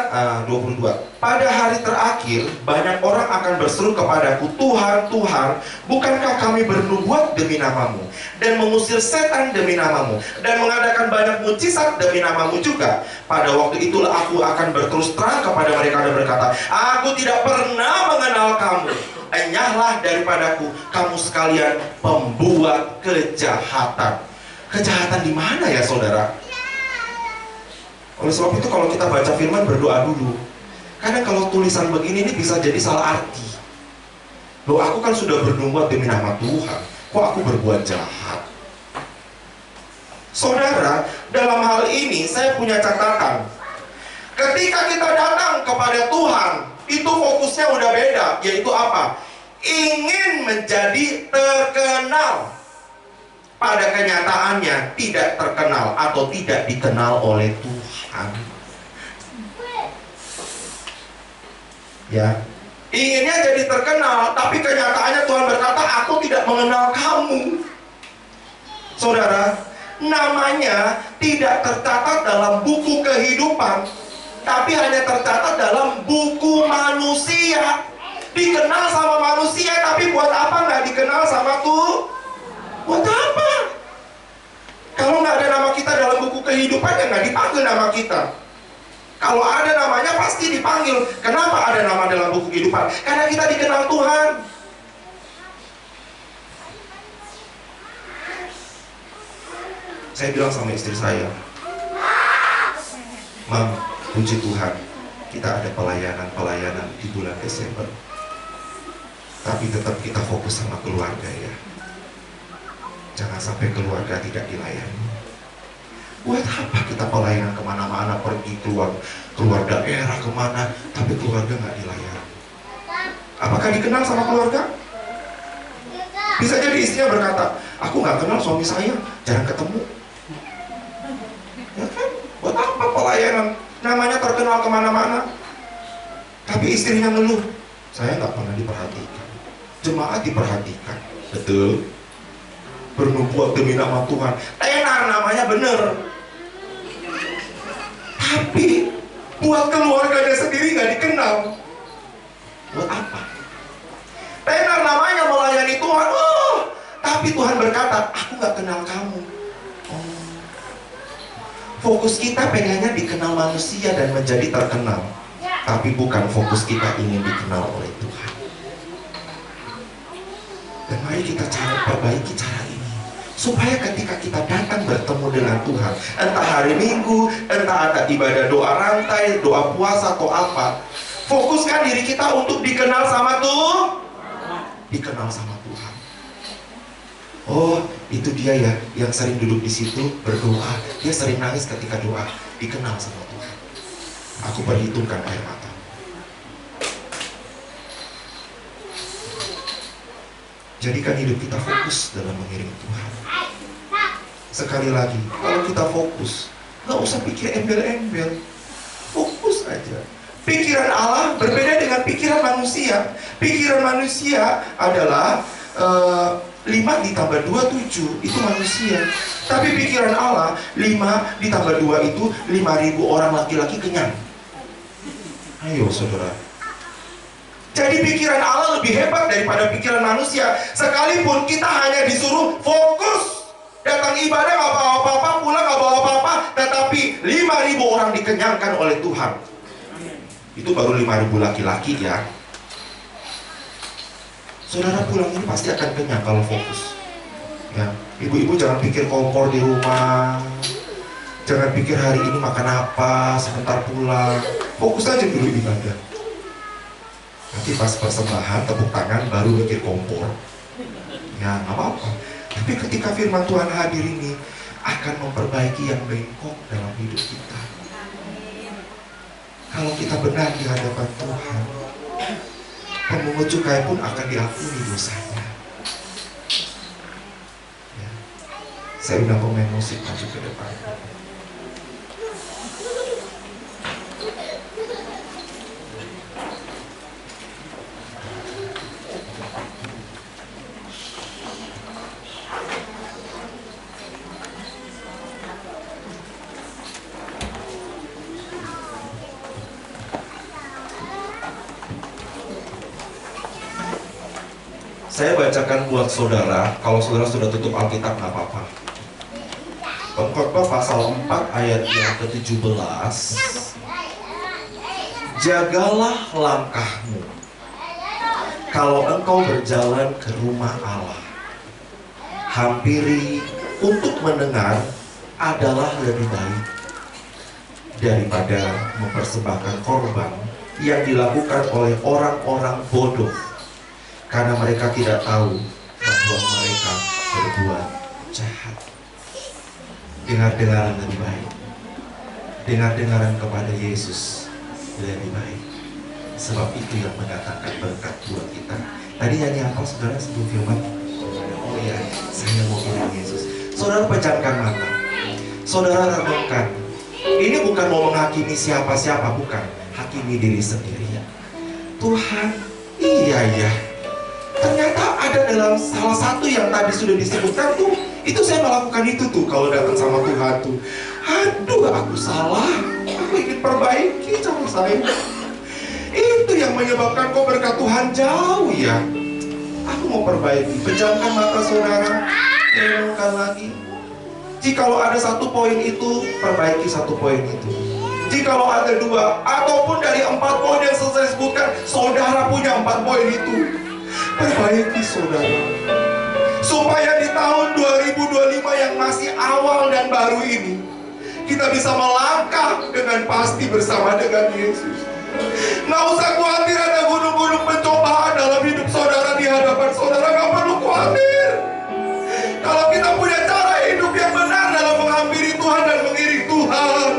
22. Pada hari terakhir banyak orang akan berseru kepadaku, Tuhan, Tuhan, bukankah kami bernubuat demi namamu dan mengusir setan demi namamu dan mengadakan banyak mujizat demi namamu juga? Pada waktu itulah aku akan berterus terang kepada mereka dan berkata, aku tidak pernah mengenal kamu. Enyahlah daripadaku, kamu sekalian pembuat kejahatan. Kejahatan di mana ya, saudara? Oleh sebab itu kalau kita baca firman, berdoa dulu. Karena kalau tulisan begini ini bisa jadi salah arti. Loh, aku kan sudah bernubuat demi nama Tuhan, kok aku berbuat jahat? Saudara, dalam hal ini saya punya catatan. Ketika kita datang kepada Tuhan, itu fokusnya udah beda. Yaitu apa? Ingin menjadi terkenal. Pada kenyataannya tidak terkenal atau tidak dikenal oleh Tuhan. Ya, inginnya jadi terkenal, tapi kenyataannya Tuhan berkata, aku tidak mengenal kamu. Saudara, namanya tidak tercatat dalam buku kehidupan, tapi hanya tercatat dalam buku manusia. Dikenal sama manusia, tapi buat apa nggak dikenal sama Tuhan? Buat apa? Kalau nggak ada nama kita dalam buku kehidupan, ya nggak dipanggil nama kita. Kalau ada namanya pasti dipanggil. Kenapa ada nama dalam buku kehidupan? Karena kita dikenal Tuhan. Saya bilang sama istri saya, Mam, puji Tuhan, kita ada pelayanan di bulan Desember. Tapi tetap kita fokus sama keluarga ya. Jangan sampai keluarga tidak dilayani. Buat apa kita pelayanan kemana-mana, pergi keluar daerah kemana, tapi keluarga nggak dilayani? Apakah dikenal sama keluarga? Bisa jadi istrinya berkata, aku nggak kenal suami saya, jarang ketemu. Ya kan? Buat apa pelayanan? Namanya terkenal kemana-mana, tapi istrinya ngeluh, saya nggak pernah diperhatikan. Jemaat diperhatikan, betul. Bernubuat demi nama Tuhan, tenar namanya bener, tapi buat keluarganya sendiri nggak dikenal. Buat apa? Tenar namanya melayani Tuhan, tapi Tuhan berkata, aku nggak kenal kamu. Fokus kita pengennya dikenal manusia dan menjadi terkenal, tapi bukan fokus kita ingin dikenal oleh Tuhan. Dan mari kita perbaiki cara ini, supaya ketika kita datang bertemu dengan Tuhan, entah hari Minggu, entah ada ibadah doa rantai, doa puasa atau apa, fokuskan diri kita untuk dikenal sama Tuhan. Dikenal sama Tuhan. Oh, itu dia ya, yang sering duduk di situ berdoa, dia sering nangis ketika doa. Dikenal sama Tuhan. Aku perhitungkan air mata. Jadikan hidup kita fokus dalam mengiringi Tuhan. Sekali lagi, kalau kita fokus, nggak usah pikir embel-embel, fokus aja. Pikiran Allah berbeda dengan pikiran manusia. Pikiran manusia adalah 5 ditambah 2, 7, itu manusia. Tapi pikiran Allah, 5 ditambah 2 itu 5.000 orang laki-laki kenyang. Ayo saudara. Jadi pikiran Allah lebih hebat daripada pikiran manusia. Sekalipun kita hanya disuruh fokus, datang ibadah nggak bawa apa-apa, pulang nggak bawa apa-apa, tetapi 5.000 orang dikenyangkan oleh Tuhan. Itu baru 5.000 laki-laki ya. Saudara pulang ini pasti akan kenyang kalau fokus. Ya, ibu-ibu jangan pikir kompor di rumah, jangan pikir hari ini makan apa, sebentar pulang. Fokus aja dulu ibadah. Nanti pas persembahan, tepuk tangan, baru mikir kompor. Ya, nggak apa-apa. Tapi ketika firman Tuhan hadir ini, akan memperbaiki yang bengkok dalam hidup kita. Kalau kita benar di hadapan Tuhan, pemungut cukai pun akan diampuni dosanya. Ya. Saya undang pemain musik maju ke depan. Saya bacakan buat saudara. Kalau saudara sudah tutup Alkitab nggak apa-apa. Pengkhotbah pasal 4 ayat yang ke-17. Jagalah langkahmu kalau engkau berjalan ke rumah Allah. Hampiri untuk mendengar adalah lebih baik daripada mempersembahkan korban yang dilakukan oleh orang-orang bodoh, karena mereka tidak tahu bahwa mereka berbuat jahat. Dengar-dengaran lebih baik. Dengar-dengaran kepada Yesus lebih baik. Sebab itu yang mendatangkan berkat buat kita. Tadi nyanyi apa saudara sebelum firman? Oh iya, saya mau iring Yesus. Saudara pejamkan mata. Saudara renungkan. Ini bukan mau menghakimi siapa-siapa, bukan. Hakimi diri sendiri. Tuhan, iya ya. Ternyata ada dalam salah satu yang tadi sudah disebutkan tuh, itu saya melakukan itu tuh kalau datang sama Tuhan tuh. Aduh, aku salah. Aku ingin perbaiki cara saya. Itu yang menyebabkan kok berkat Tuhan jauh ya. Aku mau perbaiki. Pejamkan mata saudara. Renungkan lagi. Jikalau ada satu poin itu, perbaiki satu poin itu. Jikalau ada dua, ataupun dari 4 poin yang saya sebutkan, saudara punya 4 poin itu, perbaiki saudara. Supaya di tahun 2025 yang masih awal dan baru ini, kita bisa melangkah dengan pasti bersama dengan Yesus. Nggak usah khawatir ada gunung-gunung pencobaan dalam hidup saudara, di hadapan saudara. Nggak perlu khawatir. Kalau kita punya cara hidup yang benar dalam menghampiri Tuhan dan mengiring Tuhan,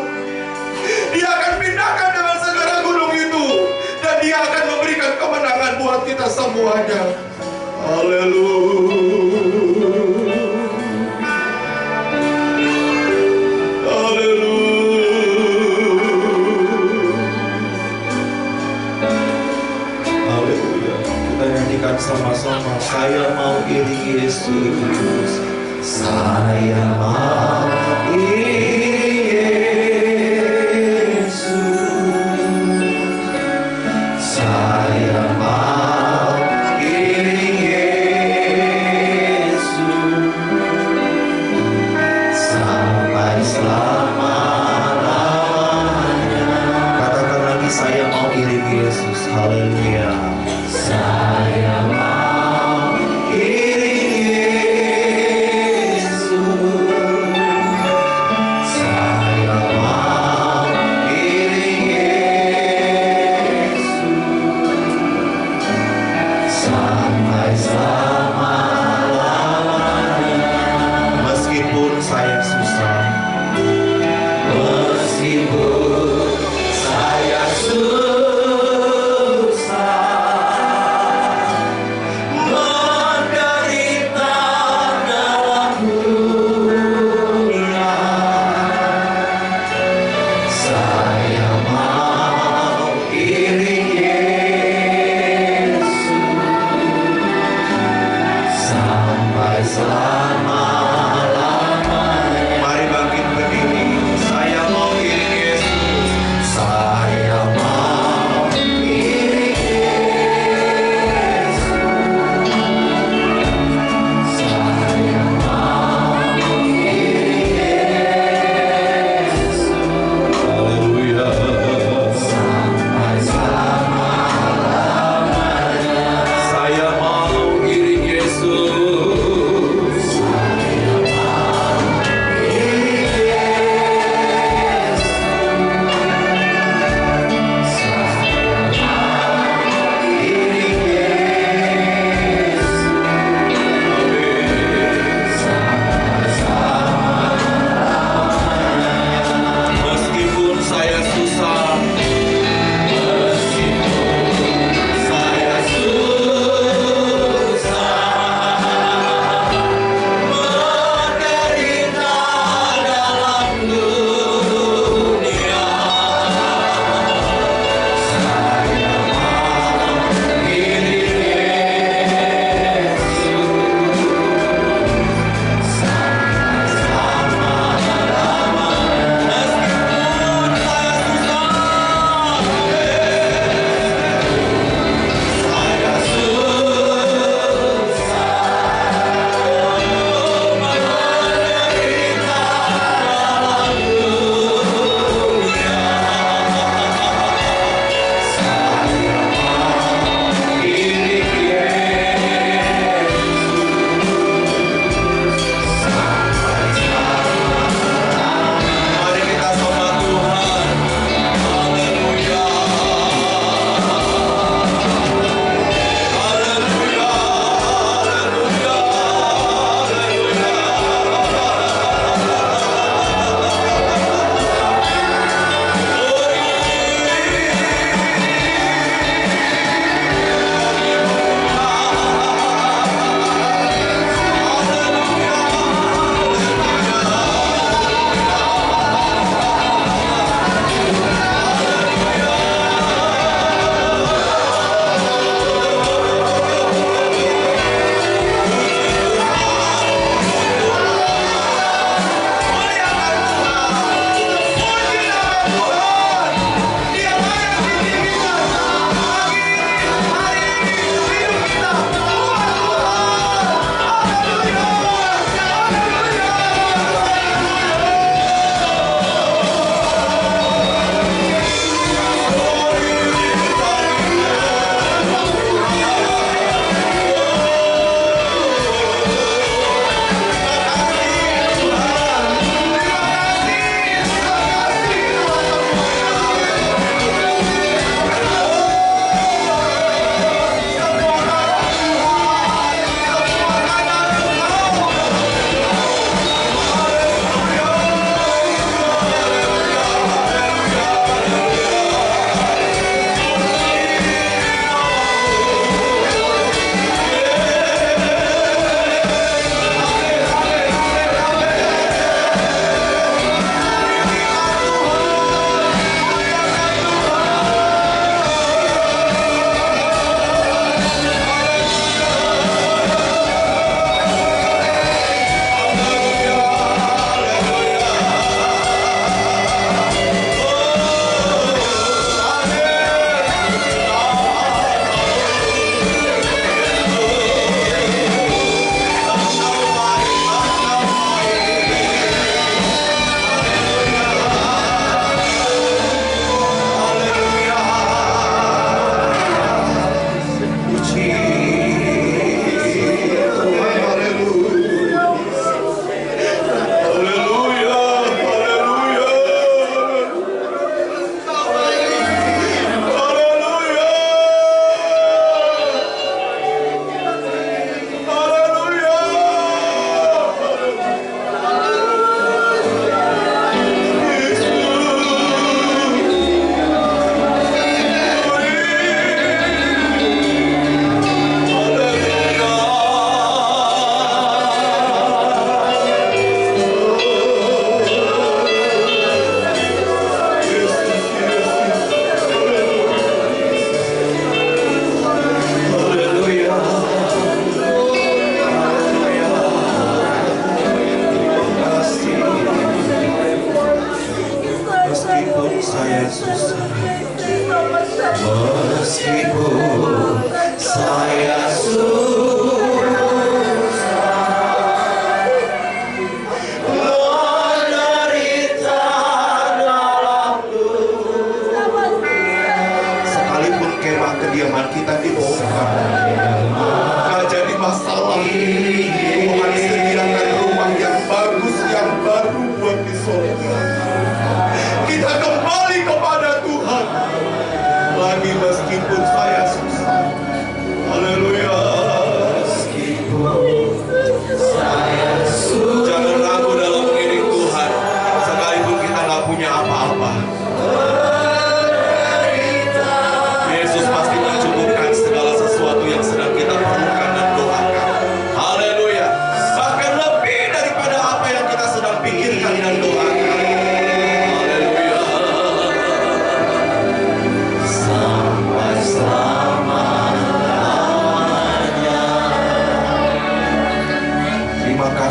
Dia akan pindahkan dengan segala gunung itu, dan Dia akan memberikan kemenangan buat kita semuanya. Haleluya. Sama-sama, saya mau iring Yesus. Saya mau iring Yesus. Saya mau iring Yesus sampai selama-lamanya. Katakan lagi, saya mau iring Yesus. Haleluya. Saya mau iring Yesus.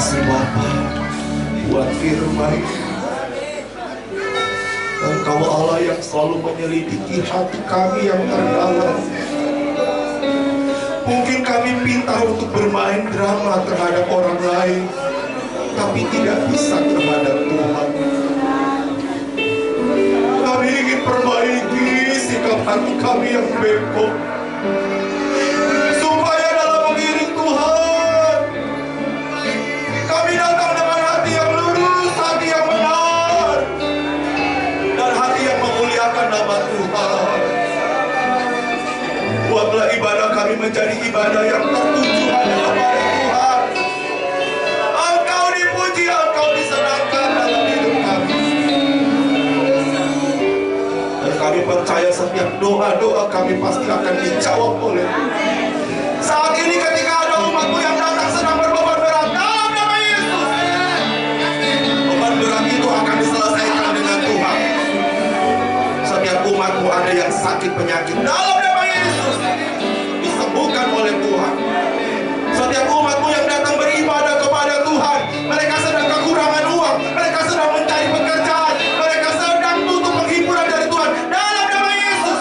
kasih Bapa buat firman. Engkau Allah yang selalu menyelidiki hati kami yang terdalam. Mungkin kami pintar untuk bermain drama terhadap orang lain, tapi tidak bisa terhadap Tuhan. Kami ingin perbaiki sikap hati kami yang bengkok, supaya dalam mengiring Tuhan, kami datang dengan hati yang lurus, hati yang benar, dan hati yang memuliakan nama Tuhan. Buatlah ibadah kami menjadi ibadah yang tertuju hanya kepada Tuhan. Engkau dipuji, Engkau disenangkan dalam hidup kami. Dan kami percaya setiap doa-doa kami pasti akan dijawab oleh Tuhan. Saat ini ketika ada umatmu yang datang sedang berbeban berat, dalam nama Yesus, beban berat itu akan diselesaikan dengan Tuhan. Setiap umatmu ada yang sakit penyakit, dalam nama Yesus disembuhkan oleh Tuhan. Setiap umatmu yang datang beribadah kepada Tuhan, mereka sedang kekurangan uang, mereka sedang mencari pekerjaan, mereka sedang butuh penghiburan dari Tuhan, dalam nama Yesus,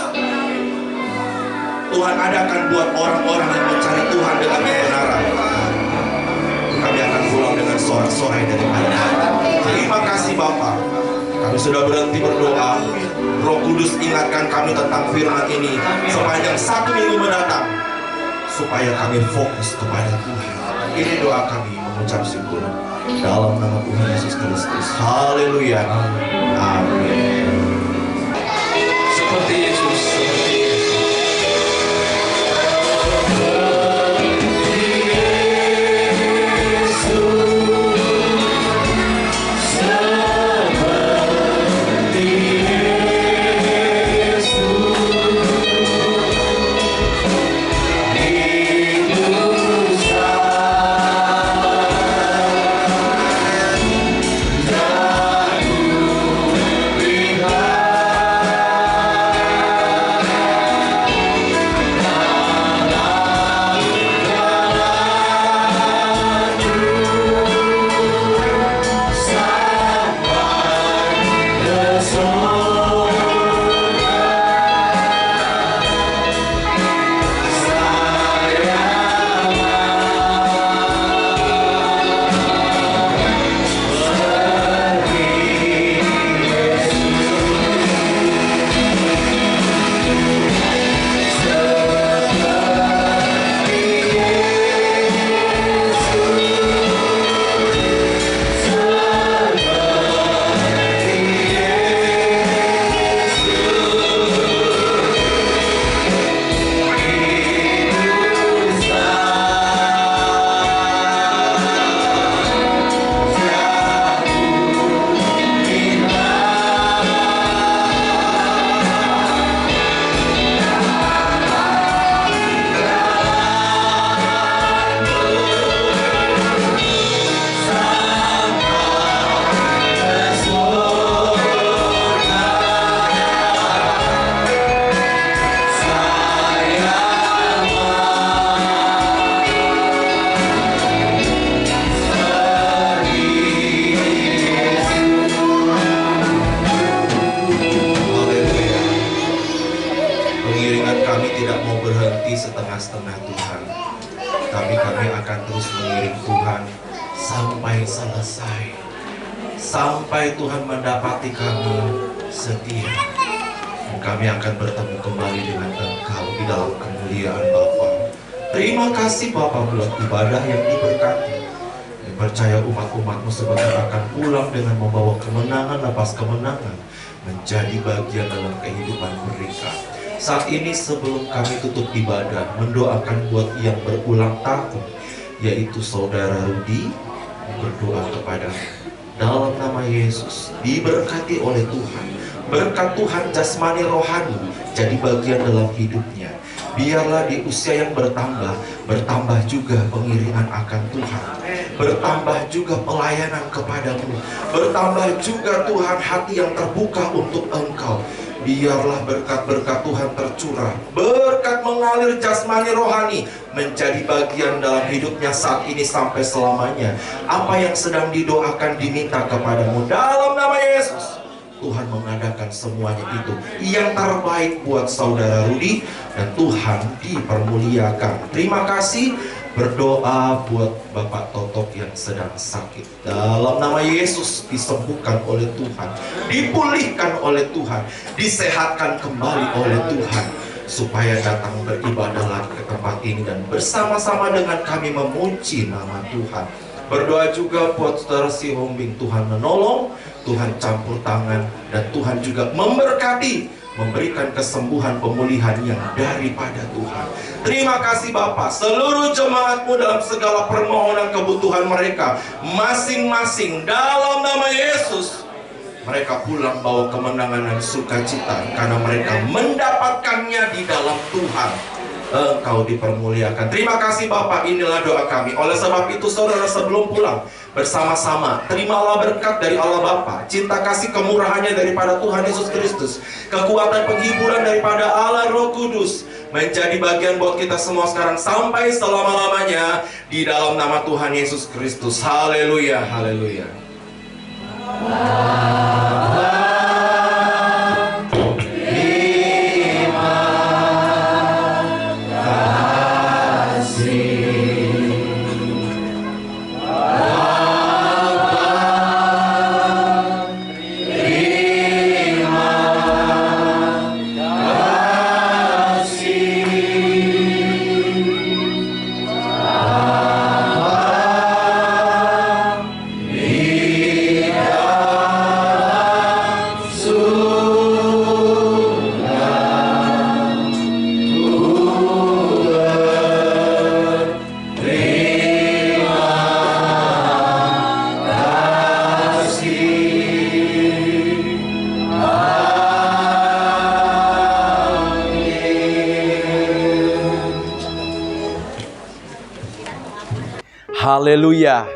Tuhan adakan buat orang-orang yang mencari Tuhan dengan kebenaran. Kami akan pulang dengan sorak-sorai dari hati. Terima kasih Bapa. Kami sudah berhenti berdoa. Roh Kudus ingatkan kami tentang firman ini sepanjang 1 minggu mendatang, supaya kami fokus kepada Tuhan. Ini doa kami mengucap syukur dalam nama Tuhan Yesus Kristus. Haleluya. Amin. Seperti Yesus, seperti Yesus. setengah-setengah Tuhan, tapi kami akan terus mengiring Tuhan sampai selesai, sampai Tuhan mendapati kami setia, dan kami akan bertemu kembali dengan Engkau di dalam kemuliaan Bapa. Terima kasih Bapa buat ibadah yang diberkati. Kami percaya umat-umat-Mu sebentar akan pulang dengan membawa kemenangan lepas kemenangan menjadi bagian dalam kehidupan mereka. Saat ini sebelum kami tutup ibadah, mendoakan buat yang berulang tahun, yaitu Saudara Rudi, berdoa kepada-Mu. Dalam nama Yesus, diberkati oleh Tuhan. Berkat Tuhan jasmani rohani jadi bagian dalam hidupnya. Biarlah di usia yang bertambah juga pengiringan akan Tuhan, bertambah juga pelayanan kepada-Mu, bertambah juga Tuhan hati yang terbuka untuk Engkau. Biarlah berkat-berkat Tuhan tercurah, berkat mengalir jasmani rohani menjadi bagian dalam hidupnya saat ini sampai selamanya. Apa yang sedang didoakan diminta kepadamu dalam nama Yesus, Tuhan mengadakan semuanya itu yang terbaik buat saudara Rudi, dan Tuhan dipermuliakan. Terima kasih. Berdoa buat Bapak Totok yang sedang sakit. Dalam nama Yesus disembuhkan oleh Tuhan, dipulihkan oleh Tuhan, disehatkan kembali oleh Tuhan, supaya datang beribadah lagi ke tempat ini dan bersama-sama dengan kami memuji nama Tuhan. Berdoa juga buat saudara si Hombing, Tuhan menolong, Tuhan campur tangan, dan Tuhan juga memberkati, memberikan kesembuhan, pemulihan yang daripada Tuhan. Terima kasih Bapak, seluruh jemaatmu dalam segala permohonan kebutuhan mereka masing-masing dalam nama Yesus. Mereka pulang bawa kemenangan dan sukacita karena mereka mendapatkannya di dalam Tuhan. Engkau dipermuliakan. Terima kasih Bapak, inilah doa kami. Oleh sebab itu saudara, sebelum pulang bersama-sama, terimalah berkat dari Allah Bapa, cinta kasih kemurahannya daripada Tuhan Yesus Kristus, kekuatan penghiburan daripada Allah Roh Kudus, menjadi bagian buat kita semua sekarang sampai selama-lamanya di dalam nama Tuhan Yesus Kristus. Haleluya, haleluya. Haleluya,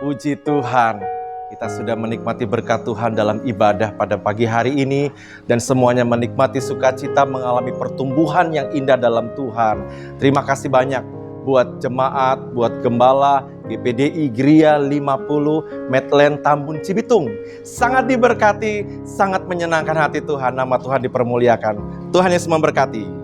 puji Tuhan. Kita sudah menikmati berkat Tuhan dalam ibadah pada pagi hari ini, dan semuanya menikmati sukacita, mengalami pertumbuhan yang indah dalam Tuhan. Terima kasih banyak buat jemaat, buat gembala, GPDI Gria 50, Medland Tambun Cibitung. Sangat diberkati, sangat menyenangkan hati Tuhan, nama Tuhan dipermuliakan. Tuhan Yesus memberkati.